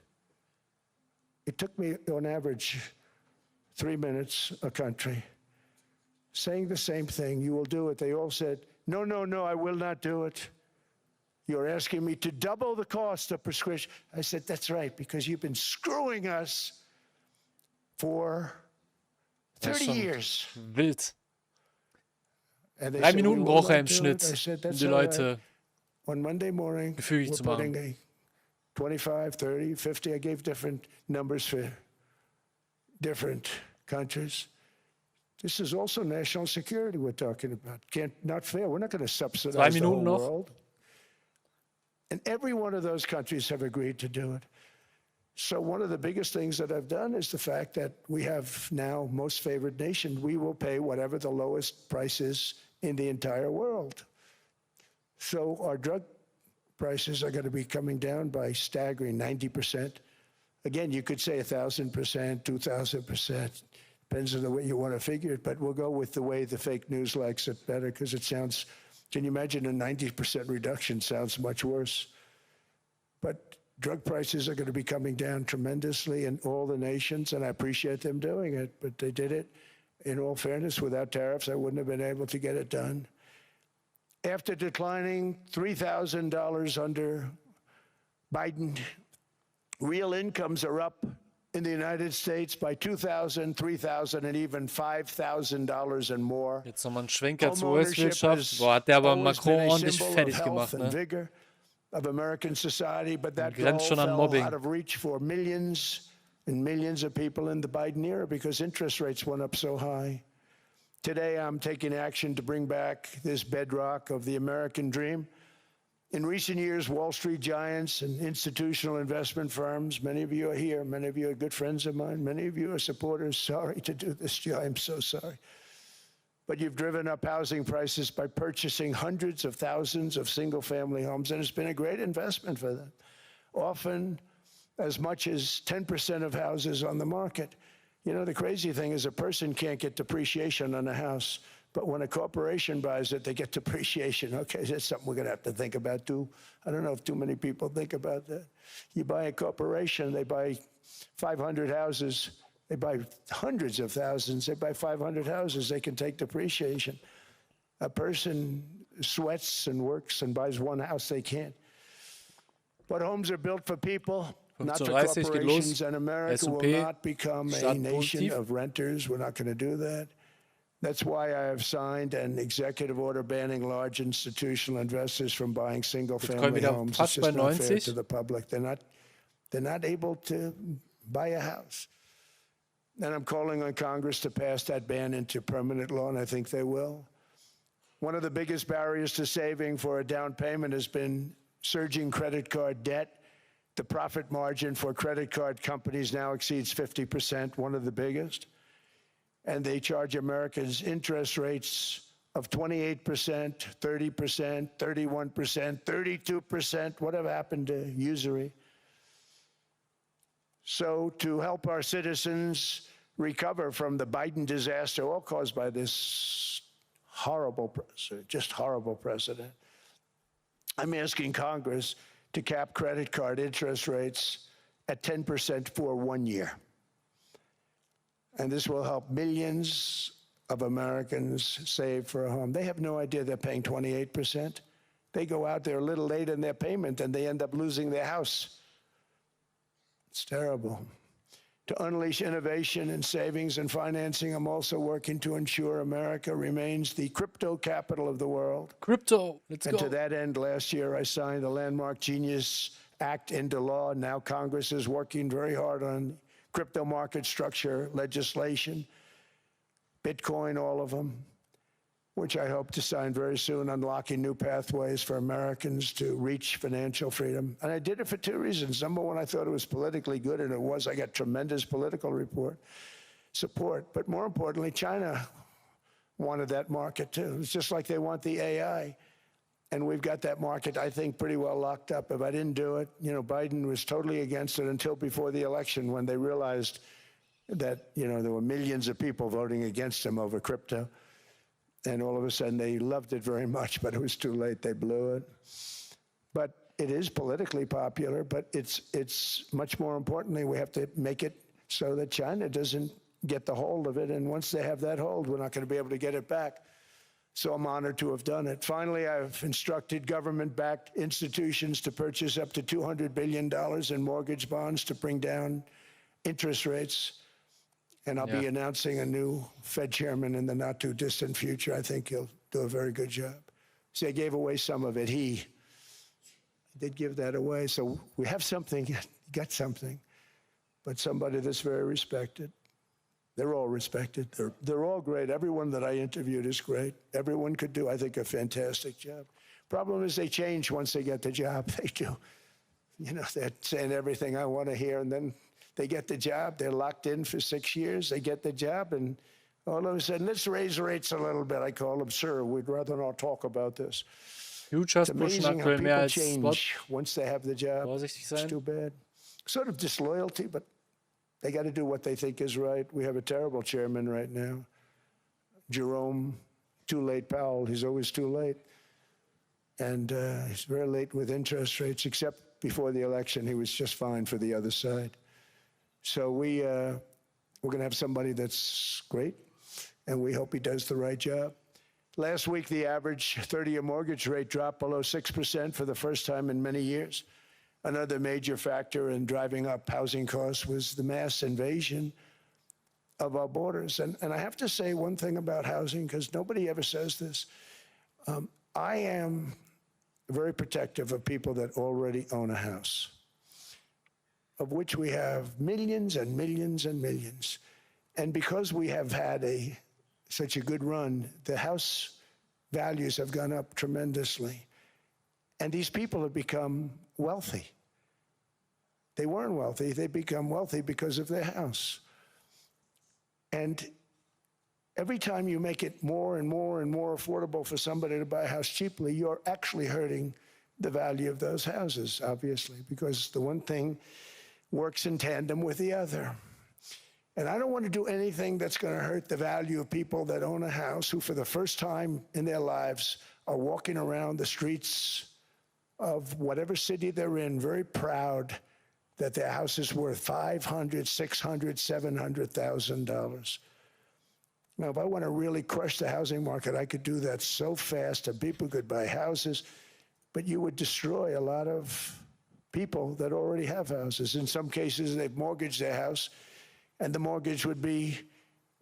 It took me, on average, 3 minutes a country, saying the same thing. You will do it. They all said, no, no, no, I will not do it. You're asking me to double the cost of prescription. I said, that's right, because you've been screwing us for 30 years. Wild. And they 3 said, we Minuten will braucht er not im do it. Schnitt, I said, um that's die all right. Leute On Monday morning, gefügig we're zu machen. putting a 25, 30, 50. I gave different numbers for different countries. This is also national security we're talking about. Not fair. We're not going to 2 subsidize the whole Minuten noch. world. And every one of those countries have agreed to do it. So one of the biggest things that I've done is the fact that we have now most favored nation. We will pay whatever the lowest price is in the entire world. So our drug prices are going to be coming down by staggering 90%. Again, you could say 1,000%, 2,000%. Depends on the way you want to figure it, but we'll go with the way the fake news likes it better because it sounds, can you imagine a 90% reduction sounds much worse. But drug prices are going to be coming down tremendously in all the nations, and I appreciate them doing it, but they did it, in all fairness, without tariffs, I wouldn't have been able to get it done. After declining $3,000 under Biden, real incomes are up in the United States by $2,000, $3,000, and even $5,000 and more. Jetzt nochmal ein Schwenker zur Homeownership US-Wirtschaft. has Boah, hat der aber always Macron been a ordentlich symbol of fertig health gemacht, and ne? vigor of American society, but that goal Grenzt schon an fell Mobbing. out of reach for millions and millions of people in the Biden era because interest rates went up so high. Today, I'm taking action to bring back this bedrock of the American dream. In recent years, Wall Street giants and institutional investment firms, many of you are here, many of you are good friends of mine, many of you are supporters. Sorry to do this to you, I'm so sorry. But you've driven up housing prices by purchasing hundreds of thousands of single-family homes, and it's been a great investment for them. Often as much as 10% of houses on the market. You know, the crazy thing is a person can't get depreciation on a house, but when a corporation buys it, they get depreciation. Okay, that's something we're going to have to think about too. I don't know if too many people think about that. You buy a corporation, they buy 500 houses, They buy hundreds of thousands. They buy 500 houses. They can take depreciation. A person sweats and works and buys one house, they can't. But homes are built for people, not for 15:30 geht corporations, los. and America will S&P not become a starten nation positiv. of renters. We're not going to do that. That's why I have signed an executive order banning large institutional investors from buying single-family wieder homes. It's fast bei just not fair 90. to the public. They're not able to buy a house. And I'm calling on Congress to pass that ban into permanent law, and I think they will. One of the biggest barriers to saving for a down payment has been surging credit card debt. The profit margin for credit card companies now exceeds 50%, one of the biggest. And they charge Americans interest rates of 28%, 30%, 31%, 32%. Whatever happened to usury? So to help our citizens recover from the Biden disaster, all caused by this horrible precedent, I'm asking Congress to cap credit card interest rates at 10% for 1 year. And this will help millions of Americans save for a home. They have no idea they're paying 28%. They go out there a little late in their payment and they end up losing their house. It's terrible. To unleash innovation in savings and financing, I'm also working to ensure America remains the crypto capital of the world. Crypto, let's And go. to that end, last year I signed the landmark Genius Act into law. Now Congress is working very hard on crypto market structure legislation, Bitcoin, all of them, which I hope to sign very soon, unlocking new pathways for Americans to reach financial freedom. And I did it for two reasons. Number one, I thought it was politically good, and it was. I got tremendous political support. But more importantly, China wanted that market too. It's just like they want the AI. And we've got that market, I think, pretty well locked up. If I didn't do it, Biden was totally against it until before the election when they realized that, there were millions of people voting against him over crypto. And all of a sudden they loved it very much, but it was too late. They blew it. But it is politically popular, but it's much more importantly, we have to make it so that China doesn't get the hold of it. And once they have that hold, we're not going to be able to get it back. So I'm honored to have done it. Finally, I've instructed government-backed institutions to purchase up to $200 billion in mortgage bonds to bring down interest rates. And I'll be announcing a new Fed chairman in the not-too-distant future. I think he'll do a very good job. See, I gave away some of it. He did give that away. So we have something, got something, but somebody that's very respected. They're all respected. They're all great. Everyone that I interviewed is great. Everyone could do, I think, a fantastic job. Problem is they change once they get the job. They do. They're saying everything I want to hear, and then they get the job. They're locked in for 6 years. They get the job, and all of a sudden, let's raise rates a little bit. I call them, sir, we'd rather not talk about this. Futures It's pushen amazing how aktuell mehr people als Spot. change once they have the job. Vorsichtig It's sein. too bad. Sort of disloyalty, but they got to do what they think is right. We have a terrible chairman right now. Jerome, too late Powell. He's always too late. And he's very late with interest rates, except before the election, he was just fine for the other side. So we're going to have somebody that's great, and we hope he does the right job. Last week, the average 30-year mortgage rate dropped below 6% for the first time in many years. Another major factor in driving up housing costs was the mass invasion of our borders. And I have to say one thing about housing, because nobody ever says this. I am very protective of people that already own a house, of which we have millions and millions and millions. And because we have had such a good run, the house values have gone up tremendously. And these people have become wealthy. They weren't wealthy. They become wealthy because of their house. And every time you make it more and more and more affordable for somebody to buy a house cheaply, you're actually hurting the value of those houses, obviously, because the one thing works in tandem with the other. And I don't want to do anything that's going to hurt the value of people that own a house who, for the first time in their lives, are walking around the streets of whatever city they're in, very proud that their house is worth $500,000, $600,000, $700,000. Now, if I want to really crush the housing market, I could do that so fast and people could buy houses, but you would destroy a lot of people that already have houses. In some cases, they've mortgaged their house, and the mortgage would be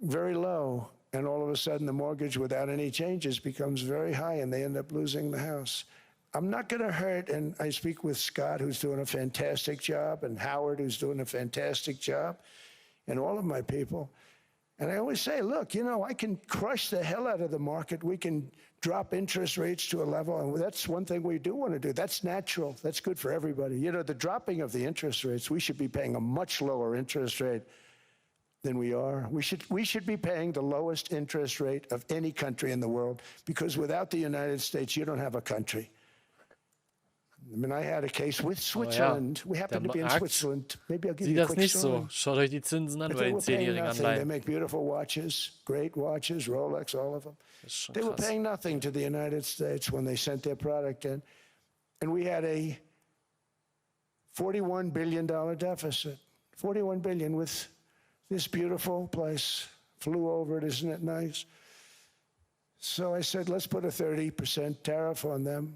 very low, and all of a sudden the mortgage without any changes becomes very high, and they end up losing the house. I'm not going to hurt, and I speak with Scott, who's doing a fantastic job, and Howard, who's doing a fantastic job, and all of my people. And I always say, look, you know, I can crush the hell out of the market. We can drop interest rates to a level, and that's one thing we do want to do. That's natural. That's good for everybody. You know, the dropping of the interest rates, we should be paying a much lower interest rate than we are. We should be paying the lowest interest rate of any country in the world, because without the United States, you don't have a country. I mean, I had a case with Switzerland. We happened to be in Switzerland. Maybe I'll give sieht you a das quick nicht story. so. Schaut euch die Zinsen an But bei they den were paying 10-jährigen nothing. They Anleihen. make beautiful watches, great watches, Rolex, all of them. Das ist schon They were krass. paying nothing to the United States when they sent their product in. And we had a $41 billion deficit. $41 billion with this beautiful place. Flew over it, isn't it nice? So I said, let's put a 30% tariff on them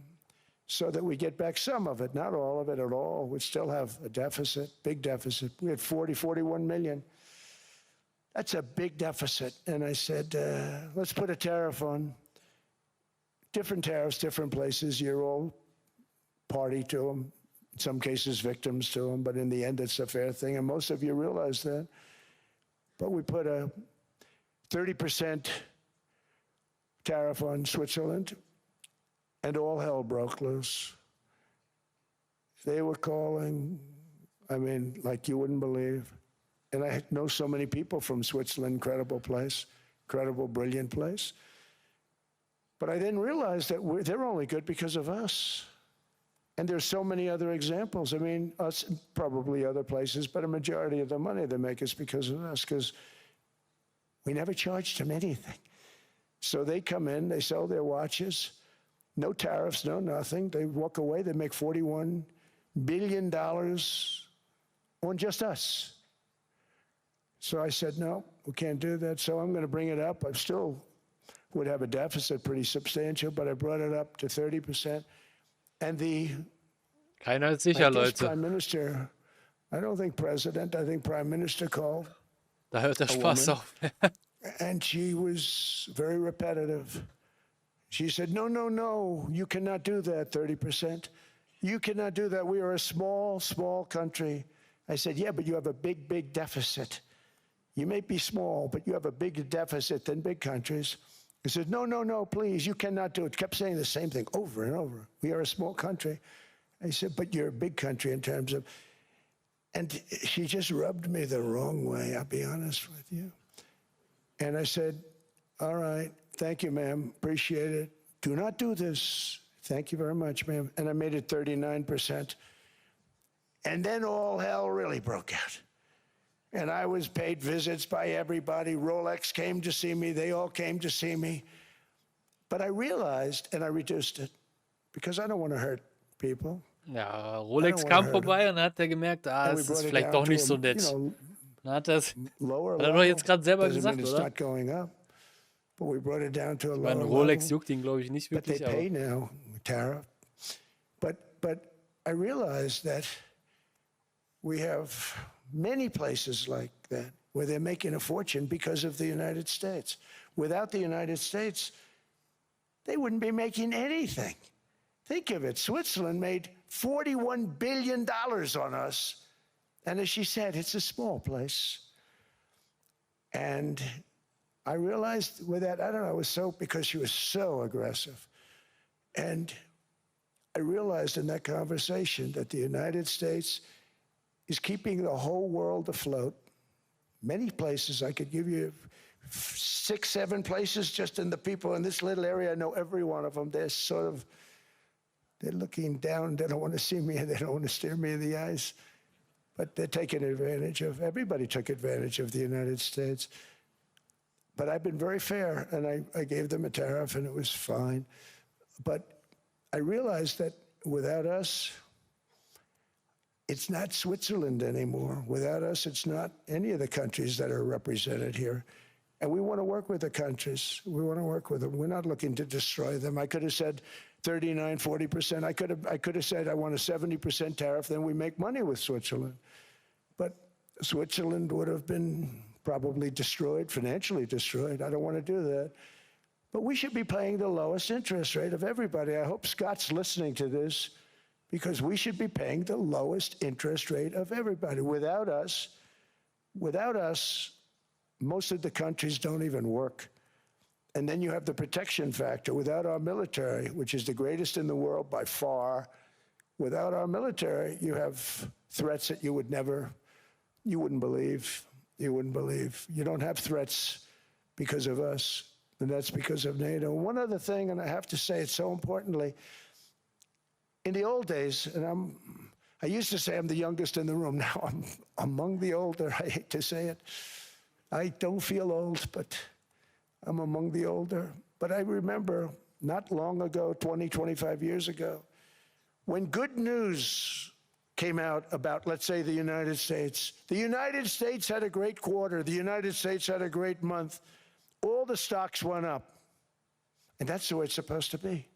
so that we get back some of it, not all of it at all. We'd still have a deficit, big deficit. We had 41 million. That's a big deficit. And I said, let's put a tariff on. Different tariffs, different places. You're all party to them. In some cases, victims to them. But in the end, it's a fair thing. And most of you realize that. But we put a 30% tariff on Switzerland, and all hell broke loose. They were calling, I mean, like you wouldn't believe. And I know so many people from Switzerland, incredible place, incredible, brilliant place. But I didn't realize that they're only good because of us. And there's so many other examples. I mean, us, probably other places, but a majority of the money they make is because of us, because we never charged them anything. So they come in, they sell their watches, no tariffs, no nothing. They walk away, they make $41 billion on just us. So I said, no, we can't do that. So I'm going to bring it up. I still would have a deficit pretty substantial, but I brought it up to 30%. And the Keiner ist sicher, Leute. Prime Minister, I don't think President, I think Prime Minister called. Da hört der Spaß auf. And she was very repetitive. She said, no, no, no, you cannot do that, 30%. You cannot do that. We are a small, small country. I said, yeah, but you have a big, big deficit. You may be small, but you have a bigger deficit than big countries. He said, no, no, no, please, you cannot do it. Kept saying the same thing over and over. We are a small country. I said, but you're a big country in terms of, and she just rubbed me the wrong way, I'll be honest with you. And I said, all right, thank you, ma'am, appreciate it. Do not do this. Thank you very much, ma'am. And I made it 39%. And then all hell really broke out. And I was paid visits by everybody. Rolex came to see me. They all came to see me. But I realized, and I reduced it, because I don't want to hurt people. Ja, Rolex kam vorbei und dann hat er gemerkt, es ist vielleicht doch nicht so nett. Dann hat er doch jetzt gerade selber gesagt, oder? Ich meine, Rolex juckt ihn, glaube ich, nicht wirklich. But they pay now, tariff. But I realized that we have many places like that where they're making a fortune because of the United States. Without the United States, they wouldn't be making anything. Think of it. Switzerland made $41 billion on us. And as she said, it's a small place. And I realized with that, I don't know, it was so, because she was so aggressive. And I realized in that conversation that the United States is keeping the whole world afloat. Many places, I could give you 6, 7 places just in the people in this little area. I know every one of them. They're sort of, they're looking down. They don't want to see me. They don't want to stare me in the eyes. But they're taking advantage of, everybody took advantage of the United States. But I've been very fair, and I gave them a tariff, and it was fine. But I realized that without us, it's not Switzerland anymore. Without us, it's not any of the countries that are represented here. And we want to work with the countries. We want to work with them. We're not looking to destroy them. I could have said 39, 40%. I could have said I want a 70% tariff, then we make money with Switzerland. But Switzerland would have been probably destroyed, financially destroyed. I don't want to do that. But we should be paying the lowest interest rate of everybody. I hope Scott's listening to this, because we should be paying the lowest interest rate of everybody. Without us, most of the countries don't even work. And then you have the protection factor. Without our military, which is the greatest in the world by far, without our military, you have threats that you wouldn't believe. You wouldn't believe. You don't have threats because of us, and that's because of NATO. One other thing, and I have to say it so importantly, in the old days, and I used to say I'm the youngest in the room. Now I'm among the older. I hate to say it. I don't feel old, but I'm among the older. But I remember not long ago, 20, 25 years ago, when good news came out about, let's say, the United States. The United States had a great quarter. The United States had a great month. All the stocks went up. And that's the way it's supposed to be.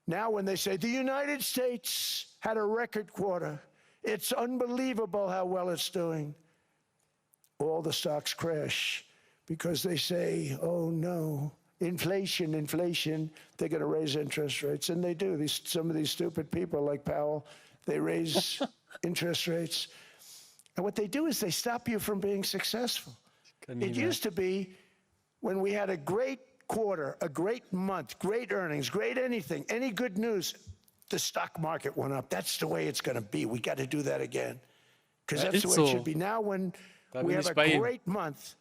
Now when they say the United States had a record quarter, it's unbelievable how well it's doing, all the stocks crash because they say, oh no, inflation, they're going to raise interest rates. And they do. Some of these stupid people like Powell, they raise interest rates. And what they do is they stop you from being successful. It used to be when we had a great quarter, a great month, great earnings, great anything, any good news, the stock market went up. That's the way it's going to be. We got to do that again, because that's the way it should be. Now when we have a great month,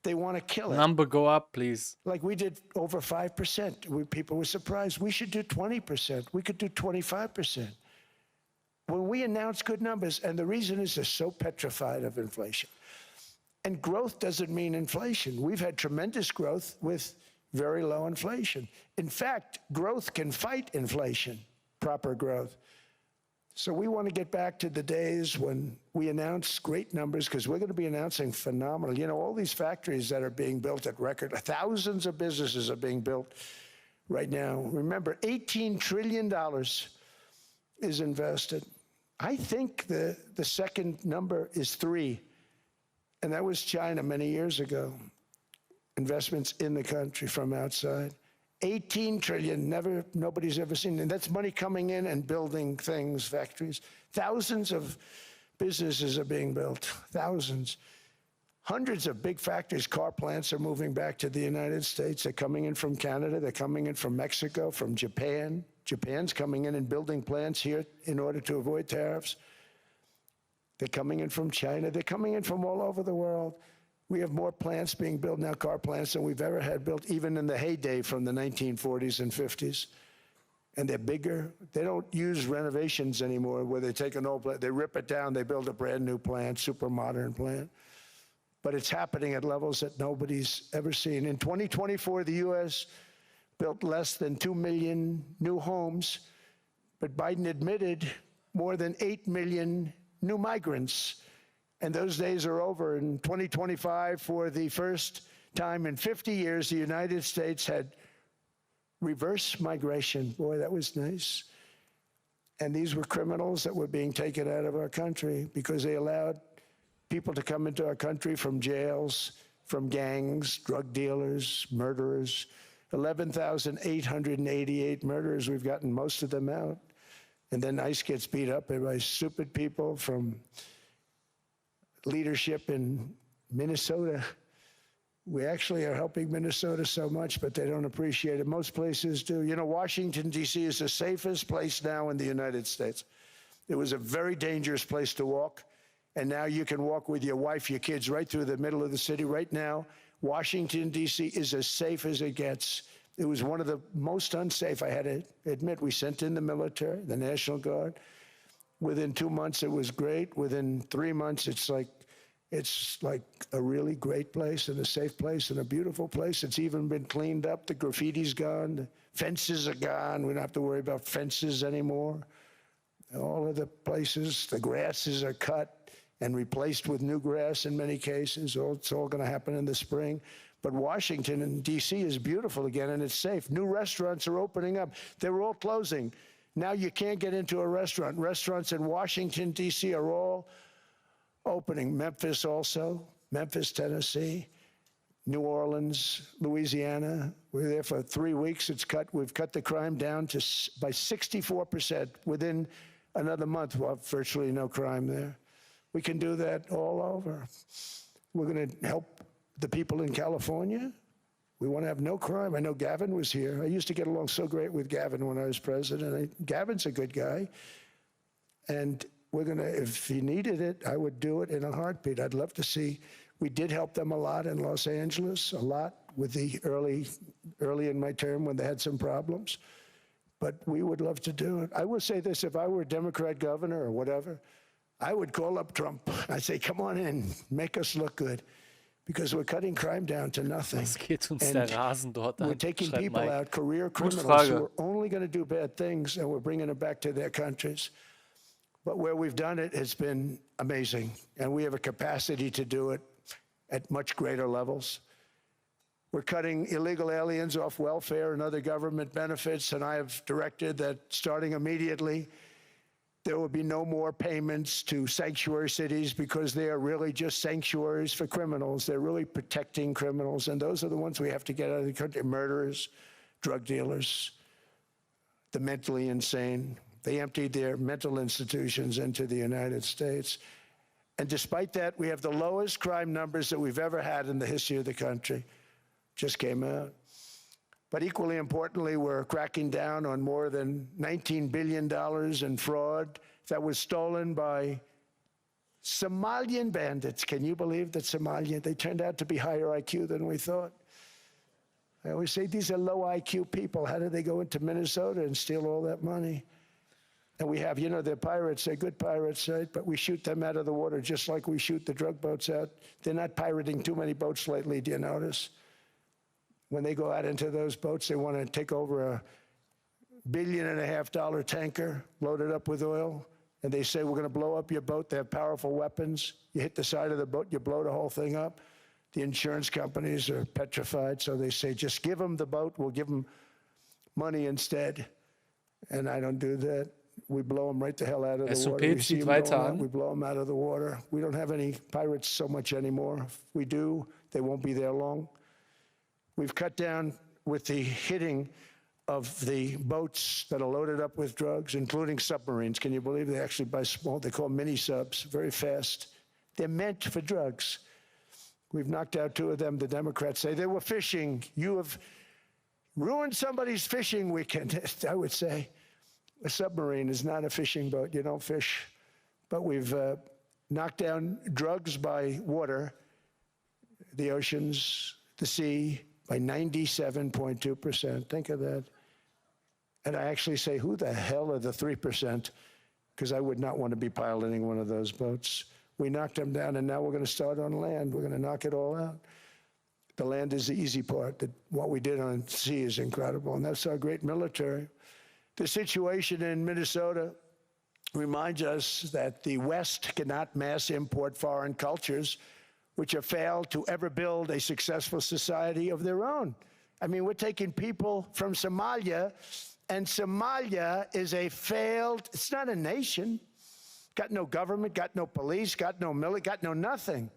they want to kill it. Number go up, please. Like we did over 5%. People were surprised. We should do 20%. We could do 25%. When we announce good numbers, and the reason is they're so petrified of inflation. And growth doesn't mean inflation. We've had tremendous growth with very low inflation. In fact, growth can fight inflation, proper growth. So we want to get back to the days when we announce great numbers, because we're going to be announcing phenomenal. You know, all these factories that are being built at record, thousands of businesses are being built right now. Remember, $18 trillion is invested. I think the second number is 3. And that was China many years ago. Investments in the country from outside. 18 trillion, nobody's ever seen. And that's money coming in and building things, factories. Thousands of businesses are being built, thousands. Hundreds of big factories, car plants are moving back to the United States. They're coming in from Canada, they're coming in from Mexico, from Japan. Japan's coming in and building plants here in order to avoid tariffs. They're coming in from China. They're coming in from all over the world. We have more plants being built now, car plants, than we've ever had built, even in the heyday from the 1940s and 50s. And they're bigger. They don't use renovations anymore where they take an old plant, they rip it down, they build a brand new plant, super modern plant. But it's happening at levels that nobody's ever seen. In 2024, the U.S. built less than 2 million new homes, but Biden admitted more than 8 million new migrants. And those days are over. In 2025, for the first time in 50 years, the United States had reverse migration. Boy, that was nice. And these were criminals that were being taken out of our country because they allowed people to come into our country from jails, from gangs, drug dealers, murderers. 11,888 murderers. We've gotten most of them out. And then ICE gets beat up by stupid people from leadership in Minnesota. We actually are helping Minnesota so much, but they don't appreciate it. Most places do. You know, Washington, D.C. is the safest place now in the United States. It was a very dangerous place to walk, and now you can walk with your wife, your kids, right through the middle of the city. Right now, Washington, D.C. is as safe as it gets. It was one of the most unsafe. I had to admit, we sent in the military, the National Guard. Within 2 months, it was great. Within 3 months, it's like a really great place and a safe place and a beautiful place. It's even been cleaned up. The graffiti's gone. The fences are gone. We don't have to worry about fences anymore. All of the places, the grasses are cut and replaced with new grass in many cases. It's all going to happen in the spring. But Washington and D.C. is beautiful again, and it's safe. New restaurants are opening up. They were all closing. Now you can't get into a restaurant. Restaurants in Washington, D.C. are all opening. Memphis also, Memphis, Tennessee, New Orleans, Louisiana. We're there for 3 weeks. We've cut the crime down by 64%. Within another month, we'll have virtually no crime there. We can do that all over. We're going to help the people in California. We want to have no crime. I know Gavin was here. I used to get along so great with Gavin when I was president. Gavin's a good guy. And we're going to, if he needed it, I would do it in a heartbeat. I'd love to see. We did help them a lot in Los Angeles, a lot with the early in my term when they had some problems. But we would love to do it. I will say this, if I were a Democrat governor or whatever, I would call up Trump. I'd say, come on in, make us look good. Because we're cutting crime down to nothing. Was geht uns der Rasen dort an? We're taking Schreibt people Mike. out, career Gute criminals Frage. who are only going to do bad things, and we're bringing them back to their countries. But where we've done it has been amazing, and we have a capacity to do it at much greater levels. We're cutting illegal aliens off welfare and other government benefits, and I have directed that starting immediately, there will be no more payments to sanctuary cities because they are really just sanctuaries for criminals. They're really protecting criminals, and those are the ones we have to get out of the country. Murderers, drug dealers, the mentally insane. They emptied their mental institutions into the United States. And despite that, we have the lowest crime numbers that we've ever had in the history of the country. Just came out. But equally importantly, we're cracking down on more than $19 billion in fraud that was stolen by Somalian bandits. Can you believe that they turned out to be higher IQ than we thought? I always say these are low IQ people. How did they go into Minnesota and steal all that money? And we have, they're pirates, they're good pirates, right? But we shoot them out of the water just like we shoot the drug boats out. They're not pirating too many boats lately, do you notice? When they go out into those boats, they want to take over $1.5 billion tanker loaded up with oil, and they say, we're going to blow up your boat. They have powerful weapons. You hit the side of the boat, you blow the whole thing up. The insurance companies are petrified, so they say, just give them the boat, we'll give them money instead. And I don't do that. We blow them right the hell out of the water. We see them going out, we blow them out of the water. We don't have any pirates so much anymore. If we do, they won't be there long. We've cut down with the hitting of the boats that are loaded up with drugs, including submarines. Can you believe they actually buy small, they call mini subs, very fast. They're meant for drugs. We've knocked out 2 of them. The Democrats say they were fishing. You have ruined somebody's fishing weekend, I would say. A submarine is not a fishing boat. You don't fish. But we've knocked down drugs by water, the oceans, the sea, by 97.2%. Think of that. And I actually say, who the hell are the 3%? Because I would not want to be piloting one of those boats. We knocked them down, and now we're going to start on land. We're going to knock it all out. The land is the easy part. What we did on sea is incredible, and that's our great military. The situation in Minnesota reminds us that the West cannot mass import foreign cultures which have failed to ever build a successful society of their own. I mean, we're taking people from Somalia, and Somalia is a failed, it's not a nation. Got no government, got no police, got no military, got no nothing.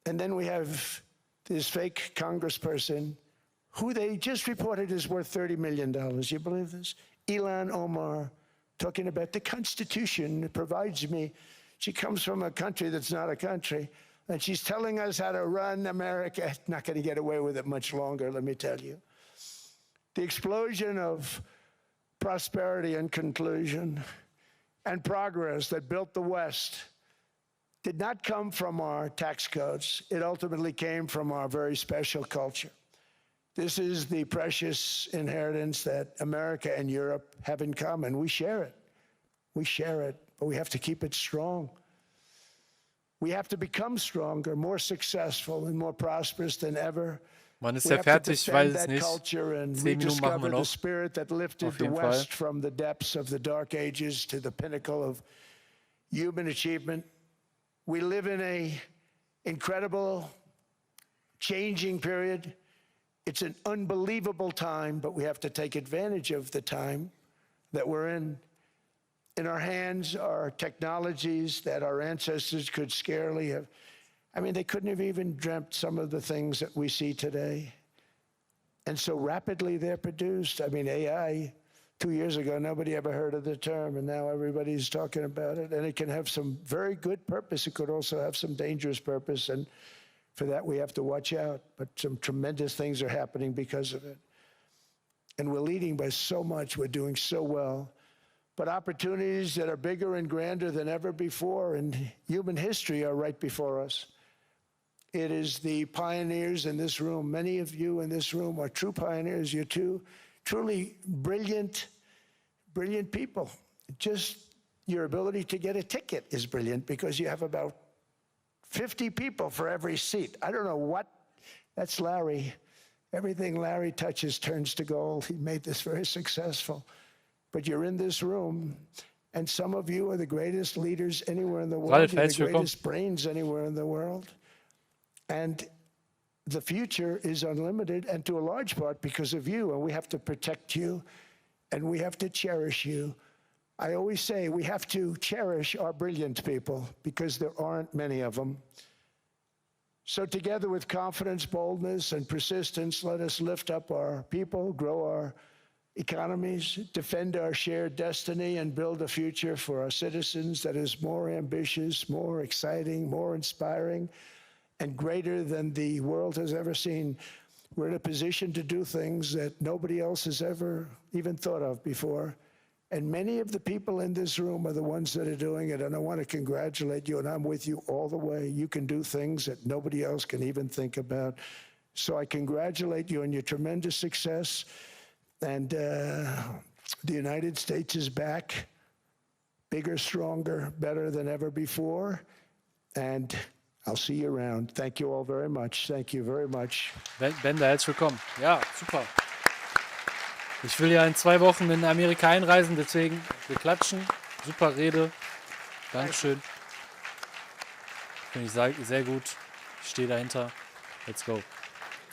And then we have this fake congressperson who they just reported is worth $30 million. You believe this? Ilhan Omar, talking about the Constitution provides me. She comes from a country that's not a country, and she's telling us how to run America. Not going to get away with it much longer, let me tell you. The explosion of prosperity and conclusion and progress that built the West did not come from our tax codes. It ultimately came from our very special culture. This is the precious inheritance that America and Europe have in common. We share it. We share it, but we have to keep it strong. We have to become stronger, more successful, and more prosperous than ever Wann ist We der have to fertig? Ich weiß defend es that nicht. culture and 10 Minuten machen wir rediscover the noch. spirit that lifted Auf the jeden Fall. West from the depths of the dark ages to the pinnacle of human achievement. We live in a incredible, changing period. It's an unbelievable time, but we have to take advantage of the time that we're in. In our hands are technologies that our ancestors could scarcely have. I mean, they couldn't have even dreamt some of the things that we see today. And so rapidly they're produced. I mean, AI, 2 years ago, nobody ever heard of the term, and now everybody's talking about it. And it can have some very good purpose. It could also have some dangerous purpose. And for that, we have to watch out. But some tremendous things are happening because of it. And we're leading by so much. We're doing so well. But opportunities that are bigger and grander than ever before in human history are right before us. It is the pioneers in this room. Many of you in this room are true pioneers. You're truly brilliant people. Just your ability to get a ticket is brilliant because you have about 50 people for every seat. I don't know what, that's Larry. Everything Larry touches turns to gold. He made this very successful. But you're in this room, and some of you are the greatest leaders anywhere in the world. You're the greatest brains anywhere in the world. And the future is unlimited, and to a large part because of you, and we have to protect you, and we have to cherish you. I always say we have to cherish our brilliant people because there aren't many of them. So together with confidence, boldness, and persistence, let us lift up our people, grow our economies, defend our shared destiny, and build a future for our citizens that is more ambitious, more exciting, more inspiring, and greater than the world has ever seen. We're in a position to do things that nobody else has ever even thought of before. And many of the people in this room are the ones that are doing it, and I want to congratulate you, and I'm with you all the way. You can do things that nobody else can even think about. So I congratulate you on your tremendous success. And the United States is back, bigger, stronger, better than ever before. And I'll see you around. Thank you all very much. Thank you very much. Bender, herzlich willkommen. Ja, super. Ich will ja in 2 Wochen in Amerika einreisen, deswegen wir klatschen. Super Rede. Dankeschön. Finde ich sehr gut. Ich stehe dahinter. Let's go.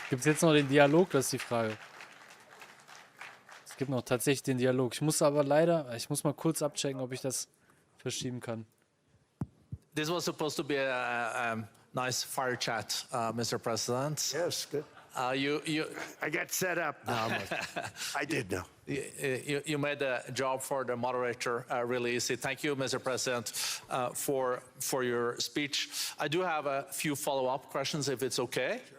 Gibt es jetzt noch den Dialog? Das ist die Frage. Es gibt noch tatsächlich den Dialog. Ich muss mal kurz abchecken, ob ich das verschieben kann. This was supposed to be a nice fire chat, Mr. President. Yes, good. I got set up. No, I did know. You made the job for the moderator really easy. Thank you, Mr. President, for your speech. I do have a few follow-up questions, if it's okay. Sure.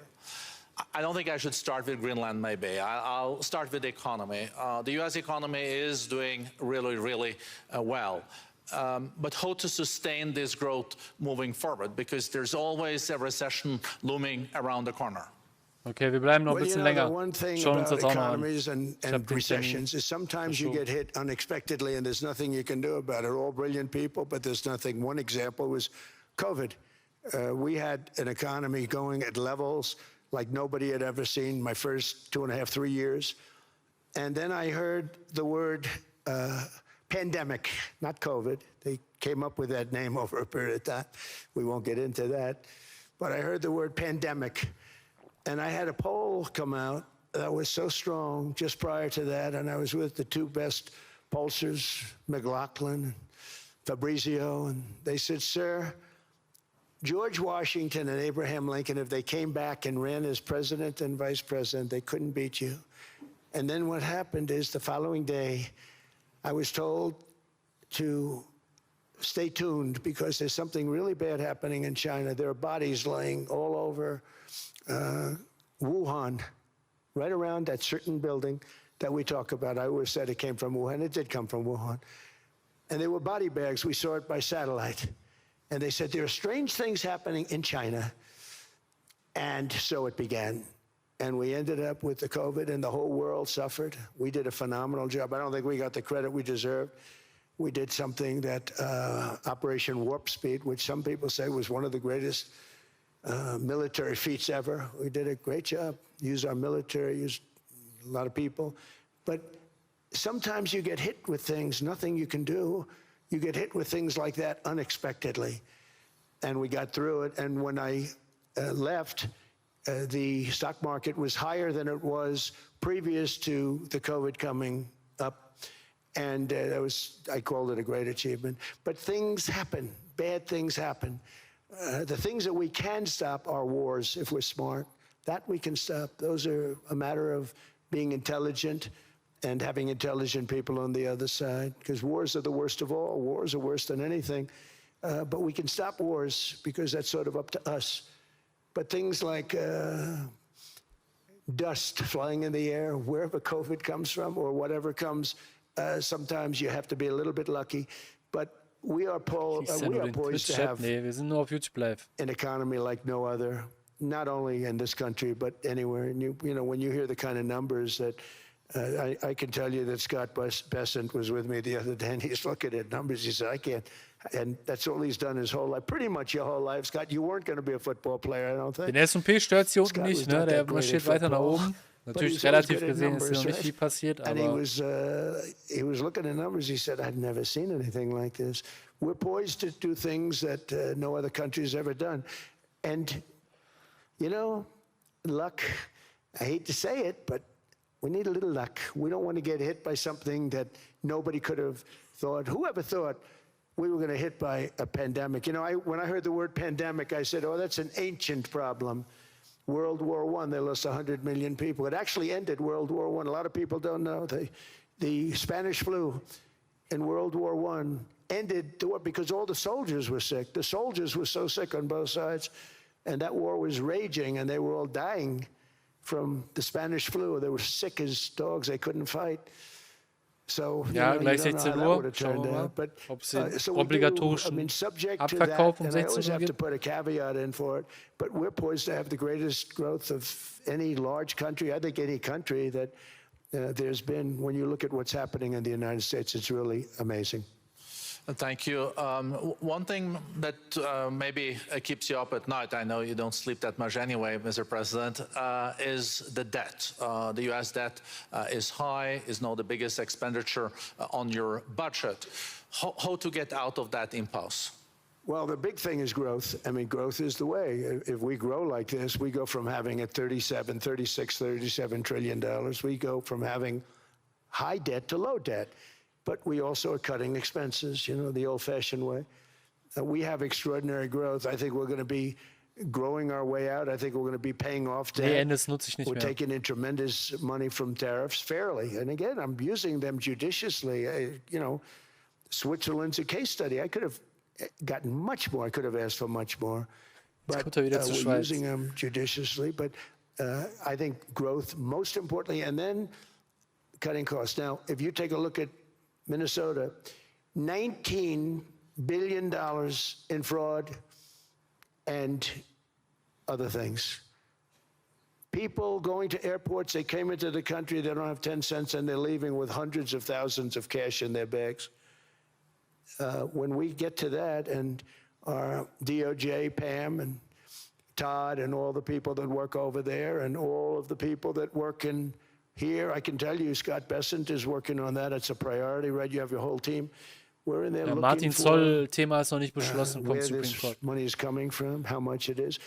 I don't think I should start with Greenland, maybe. I'll start with the economy. The U.S. economy is doing really, really well. But how to sustain this growth moving forward? Because there's always a recession looming around the corner. Okay, wir bleiben noch ein bisschen länger. The one thing Schauen uns about das auch noch an. economies and recessions is sometimes you get hit unexpectedly and there's nothing you can do about it. All brilliant people, but there's nothing. One example was COVID. We had an economy going at levels like nobody had ever seen my first 2.5, 3 years. And then I heard the word pandemic, not COVID. They came up with that name over a period of time. We won't get into that. But I heard the word pandemic. And I had a poll come out that was so strong just prior to that, and I was with the 2 best pollsters, McLaughlin and Fabrizio, and they said, sir, George Washington and Abraham Lincoln, if they came back and ran as president and vice president, they couldn't beat you. And then what happened is the following day, I was told to stay tuned because there's something really bad happening in China. There are bodies laying all over Wuhan, right around that certain building that we talk about. I always said it came from Wuhan. It did come from Wuhan. And they were body bags. We saw it by satellite. And they said, there are strange things happening in China. And so it began. And we ended up with the COVID, and the whole world suffered. We did a phenomenal job. I don't think we got the credit we deserved. We did something that Operation Warp Speed, which some people say was one of the greatest military feats ever. We did a great job. Used our military, used a lot of people. But sometimes you get hit with things, nothing you can do. You get hit with things like that unexpectedly. And we got through it. And when I left, the stock market was higher than it was previous to the COVID coming up. And I called it a great achievement. But things happen, bad things happen. The things that we can stop are wars if we're smart. That we can stop. Those are a matter of being intelligent and having intelligent people on the other side. Because wars are the worst of all. Wars are worse than anything. But we can stop wars because that's sort of up to us. But things like dust flying in the air, wherever COVID comes from or whatever comes, sometimes you have to be a little bit lucky. But we are poised to have Nee, wir sind nur auf YouTube live. an economy like no other, not only in this country, but anywhere. And you know, when you hear the kind of numbers that I can tell you that Scott Bessent was with me the other day, and he's looking at numbers. He said, I can't. And that's all he's done his whole life, pretty much your whole life. Scott, you weren't going to be a football player, I don't think. Den S&P stört sie unten nicht, ne? Der marschiert weiter nach oben. Natürlich relativ gesehen ist noch nicht viel passiert, And aber he was looking at numbers. He said, I'd never seen anything like this. We're poised to do things that no other country has ever done. And, you know, luck, I hate to say it, but we need a little luck. We don't want to get hit by something that nobody could have thought. Whoever thought we were going to hit by a pandemic? You know, when I heard the word pandemic, I said, oh, that's an ancient problem. World War I, they lost 100 million people. It actually ended World War I. A lot of people don't know. The Spanish flu in World War I ended the war because all the soldiers were sick. The soldiers were so sick on both sides, and that war was raging, and they were all dying from the Spanish flu. They were sick as dogs. They couldn't fight. So, ja, you gleich don't know 16 how that Uhr. would have turned Schauen wir mal, out. But, ob es den so we do, obligatorischen subject to Abverkauf that, and I 16 always Uhr have to gibt. put a caveat in for it, but we're poised to have the greatest growth of any large country, I think any country that there's been. When you look at what's happening in the United States, it's really amazing. Thank you. One thing that maybe keeps you up at night, I know you don't sleep that much anyway, Mr. President, is the debt. The US debt is high, is now the biggest expenditure on your budget. How to get out of that impasse? Well, the big thing is growth. I mean, growth is the way. If we grow like this, we go from having at 36, $37 trillion. We go from having high debt to low debt. But we also are cutting expenses, you know, the old-fashioned way. We have extraordinary growth. I think we're going to be growing our way out. I think we're going to be paying off debt. Nee, das nutze ich nicht We're mehr. taking in tremendous money from tariffs fairly. And again, I'm using them judiciously. You know, Switzerland's a case study. I could have gotten much more. I could have asked for much more. But kommt er wieder zur we're Schweiz. using them judiciously. But I think growth, most importantly, and then cutting costs. Now, if you take a look at Minnesota, $19 billion in fraud and other things. People going to airports, they came into the country, they don't have 10 cents, and they're leaving with hundreds of thousands of cash in their bags. When we get to that, and our DOJ, Pam, and Todd, and all the people that work over there, and all of the people that work in here, I can tell you, Scott Bessent is working on that. It's a priority, right? You have your whole team. We're in there Ja, looking Martin for Zoll-Thema ist noch nicht beschlossen vom where Supreme this Court. money is coming from, how much it is.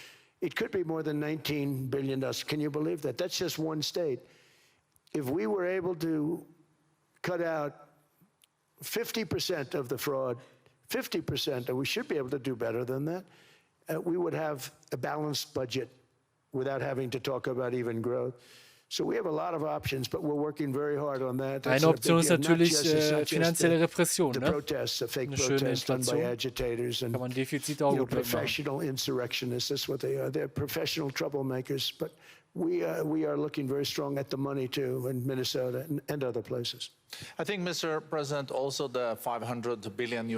It could be more than $19 billion. Can you believe that? That's just one state. If we were able to cut out 50% of the fraud, 50%, and we should be able to do better than that, we would have a balanced budget without having to talk about even growth. So we have a lot of options, but we're working very hard on that. Eine Option ist natürlich finanzielle Repression, The ne? protests, the fake Eine schöne protests done by Inflation. agitators and Kann man Defizite auch gut wegmachen. professional insurrectionists. That's what they are. They're professional troublemakers. But we are looking very strong at the money too in Minnesota and other places. I think, Mr. President, also the $500 billion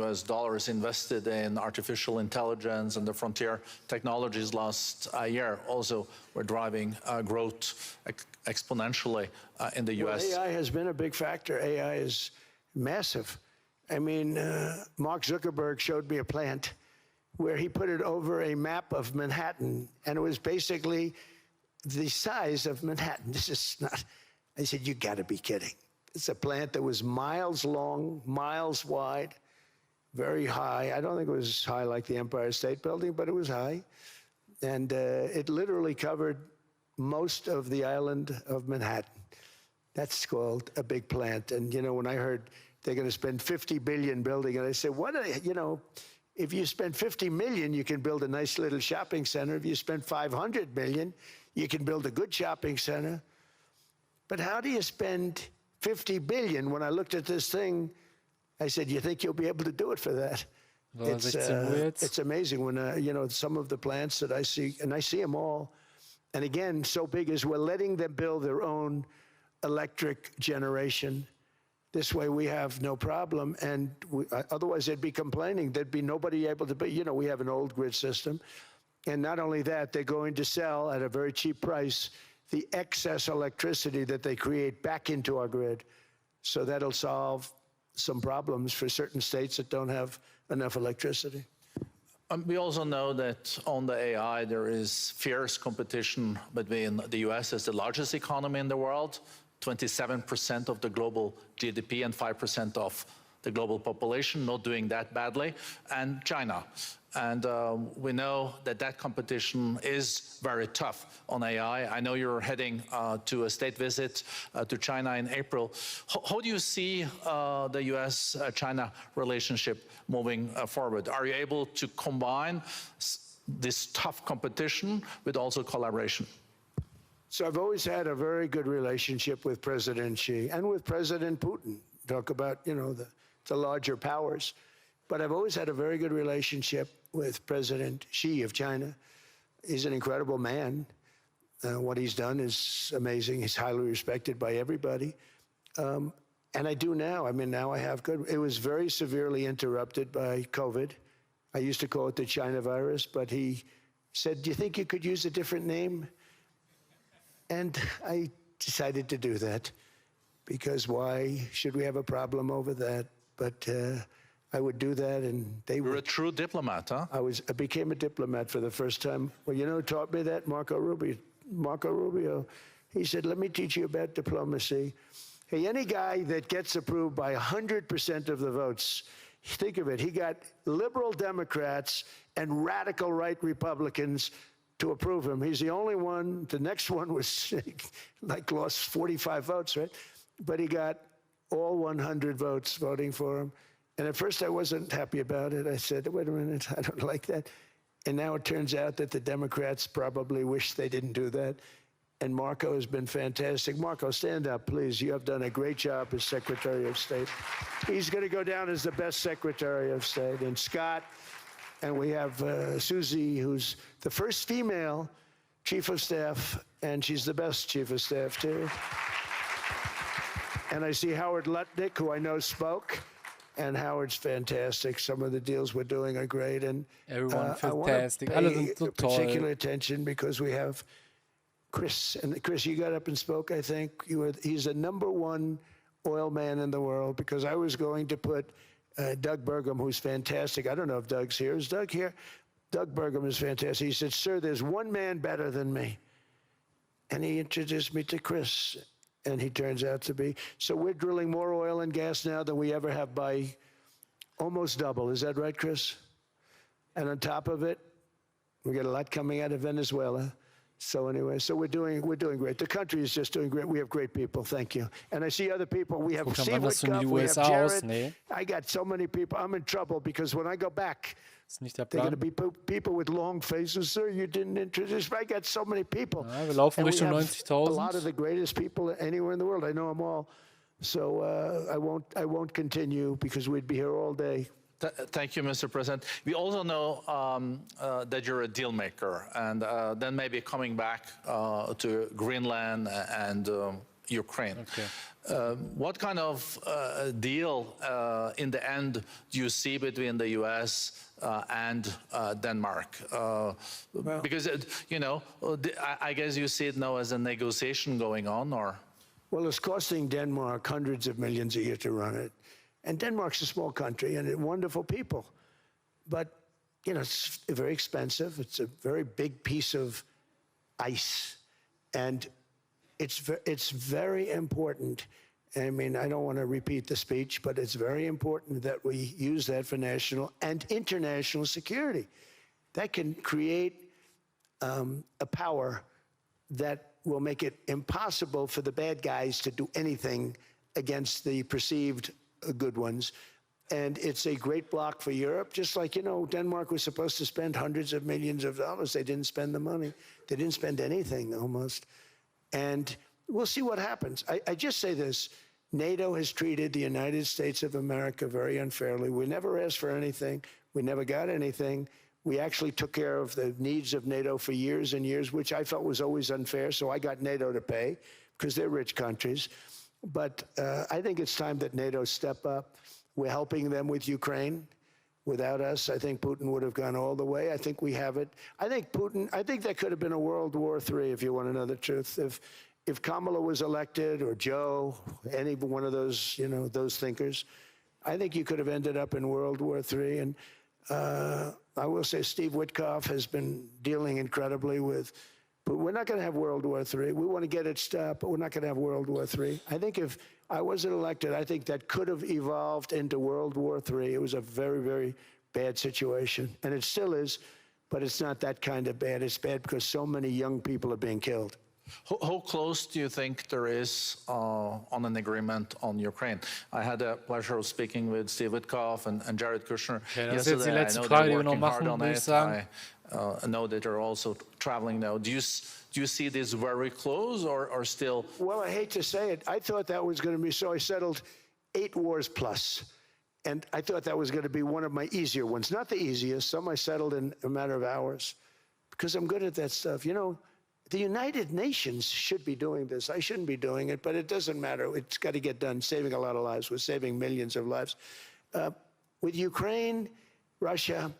invested in artificial intelligence and the frontier technologies last year also were driving growth exponentially in the U.S. Well, AI has been a big factor. AI is massive. I mean, Mark Zuckerberg showed me a plant where he put it over a map of Manhattan, and it was basically the size of Manhattan. This is not, I said, you gotta be kidding. It's a plant that was miles long, miles wide, very high. I don't think it was high like the Empire State Building, but it was high. And it literally covered most of the island of Manhattan. That's called a big plant. And, you know, when I heard they're going to spend 50 billion building, and I said, what are, you know, if you spend 50 million, you can build a nice little shopping center. If you spend 500 million, you can build a good shopping center. But how do you spend 50 billion? When I looked at this thing, I said, you think you'll be able to do it for that? It's amazing when, you know, some of the plants that I see, and I see them all, and again, so big is we're letting them build their own electric generation. This way we have no problem, and otherwise they'd be complaining. There'd be nobody able to, you know, we have an old grid system. And not only that, they're going to sell at a very cheap price the excess electricity that they create back into our grid. So that'll solve some problems for certain states that don't have enough electricity. We also know that on the AI, there is fierce competition between the US as the largest economy in the world, 27% of the global GDP and 5% of the global population, not doing that badly, and China. And we know that that competition is very tough on AI. I know you're heading to a state visit to China in April. How do you see the US-China relationship moving forward? Are you able to combine this tough competition with also collaboration? So I've always had a very good relationship with President Xi and with President Putin. Talk about, you know, the larger powers. But I've always had a very good relationship with President Xi of China. He's an incredible man. What he's done is amazing. He's highly respected by everybody. And I do now. I mean, now I have good. It was very severely interrupted by COVID. I used to call it the China virus, but he said, do you think you could use a different name? And I decided to do that because why should we have a problem over that? But I would do that, and they were. You're a true diplomat, huh? I became a diplomat for the first time. Well, you know who taught me that? Marco Rubio. He said, let me teach you about diplomacy. Hey, any guy that gets approved by 100% of the votes, think of it, he got liberal Democrats and radical right Republicans to approve him. He's the only one. The next one was like lost 45 votes, right? But he got all 100 votes voting for him. And at first I wasn't happy about it. I said, wait a minute, I don't like that. And now it turns out that the Democrats probably wish they didn't do that. And Marco has been fantastic. Marco, stand up, please. You have done a great job as Secretary of State. He's going to go down as the best Secretary of State. And Scott, and we have Susie, who's the first female Chief of Staff, and she's the best Chief of Staff, too. And I see Howard Lutnick, who I know spoke. And Howard's fantastic. Some of the deals we're doing are great. And Everyone I want to fantastic. Alle pay sind so toll. particular attention because we have Chris. And Chris, you got up and spoke, I think. He's the #1 oil man in the world because I was going to put Doug Burgum, who's fantastic. I don't know if Doug's here. Is Doug here? Doug Burgum is fantastic. He said, sir, there's one man better than me. And he introduced me to Chris. And he turns out to be. So we're drilling more oil and gas now than we ever have by almost double. Is that right, Chris? And on top of it, we get a lot coming out of Venezuela. So anyway, so we're doing great. The country is just doing great. We have great people. Thank you. And I see other people. We have Furkan, wanderst du in die we have USA aus? Jared. Nee, I got so many people. I'm in trouble because when I go back, ist nicht der they're going to Plan. be people with long faces. Sir, you didn't introduce me. I got so many people. Ja, wir laufen And we Richtung have a lot of 90.000. the greatest people anywhere in the world. I know them all. So I won't continue because we'd be here all day. Thank you, Mr. President. We also know that you're a deal maker, and then maybe coming back to Greenland and Ukraine. Okay. What kind of deal in the end do you see between the US and Denmark? Because, you know, I guess you see it now as a negotiation going on, or? Well, it's costing Denmark hundreds of millions a year to run it. And Denmark's a small country and wonderful people. But it's very expensive. It's a very big piece of ice. And it's very important. I mean, I don't want to repeat the speech, but it's very important that we use that for national and international security. That can create a power that will make it impossible for the bad guys to do anything against the perceived good ones. And it's a great block for Europe, just like, Denmark was supposed to spend hundreds of millions of dollars. They didn't spend the money. They didn't spend anything, almost. And we'll see what happens. I just say this. NATO has treated the United States of America very unfairly. We never asked for anything. We never got anything. We actually took care of the needs of NATO for years and years, which I felt was always unfair, so I got NATO to pay, because they're rich countries. But I think it's time that NATO step up. We're helping them with Ukraine. Without us, I think Putin would have gone all the way. I think we have it. I think that could have been a World War III, if you want to know the truth. If Kamala was elected, or Joe, any one of those, those thinkers, I think you could have ended up in World War III. And I will say Steve Witkoff has been dealing incredibly with, but we're not going to have World War III. We want to get it stopped, but we're not going to have World War III. I think if I wasn't elected, I think that could have evolved into World War III. It was a very, very bad situation, and it still is, but it's not that kind of bad. It's bad because so many young people are being killed. How close do you think there is on an agreement on Ukraine? I had the pleasure of speaking with Steve Witkoff and Jared Kushner yesterday. I know they're working hard on it. I know that they're also traveling now. Do you see this very close or still? Well, I hate to say it. I thought that was going to be, so I settled 8 wars plus. And I thought that was going to be one of my easier ones. Not the easiest. Some I settled in a matter of hours because I'm good at that stuff. The United Nations should be doing this. I shouldn't be doing it, but it doesn't matter. It's got to get done, saving a lot of lives. We're saving millions of lives. With Ukraine, Russia,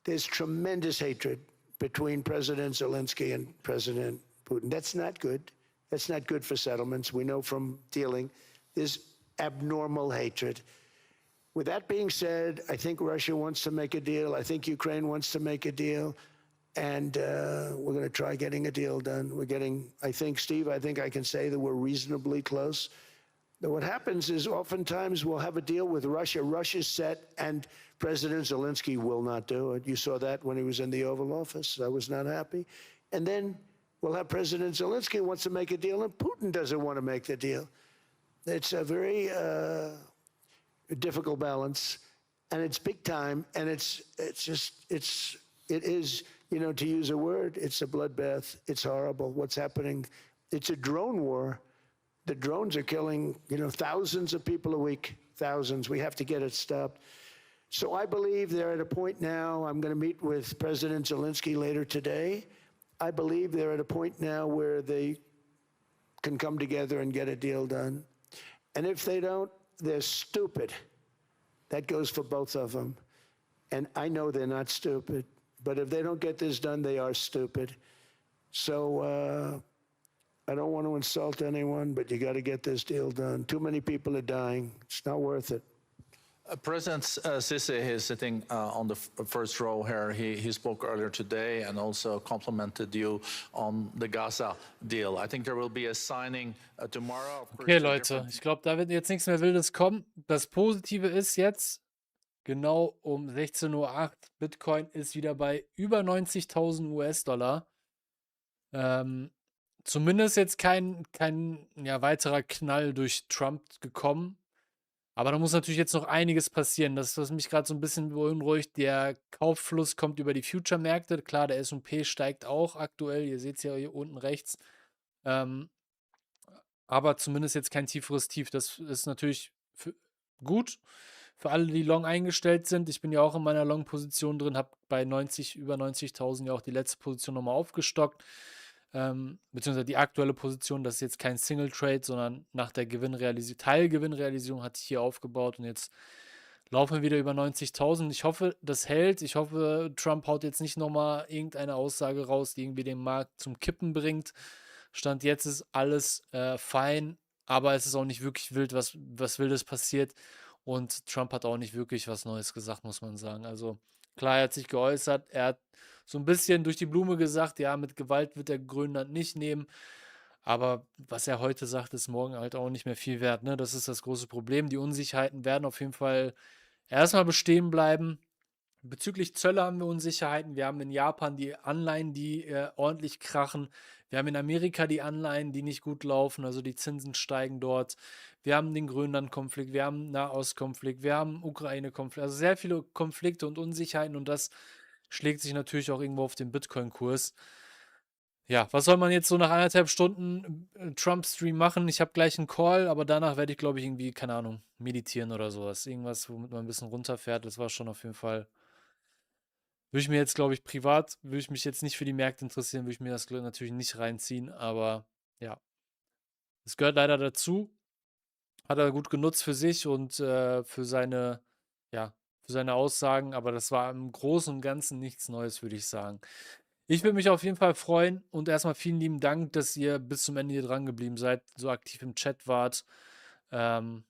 there's tremendous hatred between President Zelensky and President Putin. That's not good. That's not good for settlements. We know from dealing. There's abnormal hatred. With that being said, I think Russia wants to make a deal. I think Ukraine wants to make a deal. And we're going to try getting a deal done. I think, Steve, I think I can say that we're reasonably close. But what happens is oftentimes we'll have a deal with Russia. Russia's set, and President Zelensky will not do it. You saw that when he was in the Oval Office. I was not happy. And then we'll have President Zelensky wants to make a deal, and Putin doesn't want to make the deal. It's a very difficult balance, and it's big time, and it is, to use a word, it's a bloodbath. It's horrible what's happening. It's a drone war. The drones are killing, thousands of people a week, thousands. We have to get it stopped. So I believe they're at a point now, I'm going to meet with President Zelensky later today. I believe they're at a point now where they can come together and get a deal done. And if they don't, they're stupid. That goes for both of them. And I know they're not stupid. But if they don't get this done, they are stupid. So I don't want to insult anyone, but you got to get this deal done. Too many people are dying. It's not worth it. President Sisi is sitting on the first row here. He spoke earlier today and also complimented you on the Gaza deal. I think there will be a signing tomorrow. Okay, Leute, ich glaube, da wird jetzt nichts mehr Wildes kommen. Das Positive ist jetzt, genau um 16:08 Uhr, Bitcoin ist wieder bei über 90.000 US-Dollar. Zumindest jetzt kein weiterer Knall durch Trump gekommen. Aber da muss natürlich jetzt noch einiges passieren. Das, was mich gerade so ein bisschen beunruhigt, der Kauffluss kommt über die Future-Märkte. Klar, der S&P steigt auch aktuell. Ihr seht es ja hier unten rechts. Aber zumindest jetzt kein tieferes Tief. Das ist natürlich gut für alle, die long eingestellt sind. Ich bin ja auch in meiner Long-Position drin, habe bei über 90.000 ja auch die letzte Position nochmal aufgestockt. Beziehungsweise die aktuelle Position, das ist jetzt kein Single-Trade, sondern nach der Teilgewinnrealisierung hatte ich hier aufgebaut und jetzt laufen wir wieder über 90.000. Ich hoffe, das hält. Ich hoffe, Trump haut jetzt nicht nochmal irgendeine Aussage raus, die irgendwie den Markt zum Kippen bringt. Stand jetzt ist alles fein, aber es ist auch nicht wirklich wild, was Wildes passiert und Trump hat auch nicht wirklich was Neues gesagt, muss man sagen. Also Klar, er hat sich geäußert. Er hat so ein bisschen durch die Blume gesagt: „Ja, mit Gewalt wird er Grönland nicht nehmen.“ Aber was er heute sagt, ist morgen halt auch nicht mehr viel wert, ne? Das ist das große Problem. Die Unsicherheiten werden auf jeden Fall erstmal bestehen bleiben. Bezüglich Zölle haben wir Unsicherheiten. Wir haben in Japan die Anleihen, die, ordentlich krachen. Wir haben in Amerika die Anleihen, die nicht gut laufen, also die Zinsen steigen dort. Wir haben den Grönland-Konflikt, wir haben Nahostkonflikt, wir haben Ukraine-Konflikt, also sehr viele Konflikte und Unsicherheiten und das schlägt sich natürlich auch irgendwo auf den Bitcoin-Kurs. Ja, was soll man jetzt so nach 1,5 Stunden, Trump-Stream machen? Ich habe gleich einen Call, aber danach werde ich, glaube ich, irgendwie, keine Ahnung, meditieren oder sowas. Irgendwas, womit man ein bisschen runterfährt. Das war schon auf jeden Fall würde ich mir jetzt, glaube ich, privat würde ich mich jetzt nicht für die Märkte interessieren, würde ich mir das natürlich nicht reinziehen, aber ja, es gehört leider dazu. Hat er gut genutzt für sich und, für seine ja, für seine Aussagen, aber das war im Großen und Ganzen nichts Neues, würde ich sagen. Ich würde mich auf jeden Fall freuen und erstmal vielen lieben Dank, dass ihr bis zum Ende hier dran geblieben seid, so aktiv im Chat wart. Ähm,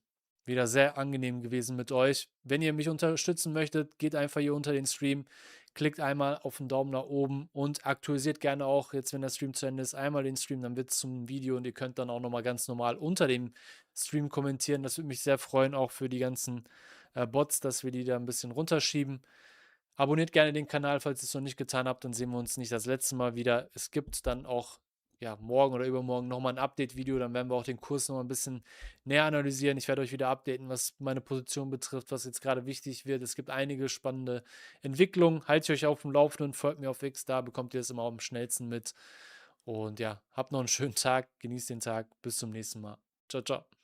Wieder sehr angenehm gewesen mit euch. Wenn ihr mich unterstützen möchtet, geht einfach hier unter den Stream, klickt einmal auf den Daumen nach oben und aktualisiert gerne auch, jetzt wenn der Stream zu Ende ist, einmal den Stream, dann wird es zum Video und ihr könnt dann auch nochmal ganz normal unter dem Stream kommentieren. Das würde mich sehr freuen, auch für die ganzen Bots, dass wir die da ein bisschen runterschieben. Abonniert gerne den Kanal, falls ihr es noch nicht getan habt, dann sehen wir uns nicht das letzte Mal wieder. Es gibt dann auch ja, morgen oder übermorgen nochmal ein Update-Video, dann werden wir auch den Kurs nochmal ein bisschen näher analysieren. Ich werde euch wieder updaten, was meine Position betrifft, was jetzt gerade wichtig wird. Es gibt einige spannende Entwicklungen. Haltet euch auf dem Laufenden, folgt mir auf X, da bekommt ihr es immer am schnellsten mit. Und ja, habt noch einen schönen Tag, genießt den Tag, bis zum nächsten Mal. Ciao, ciao.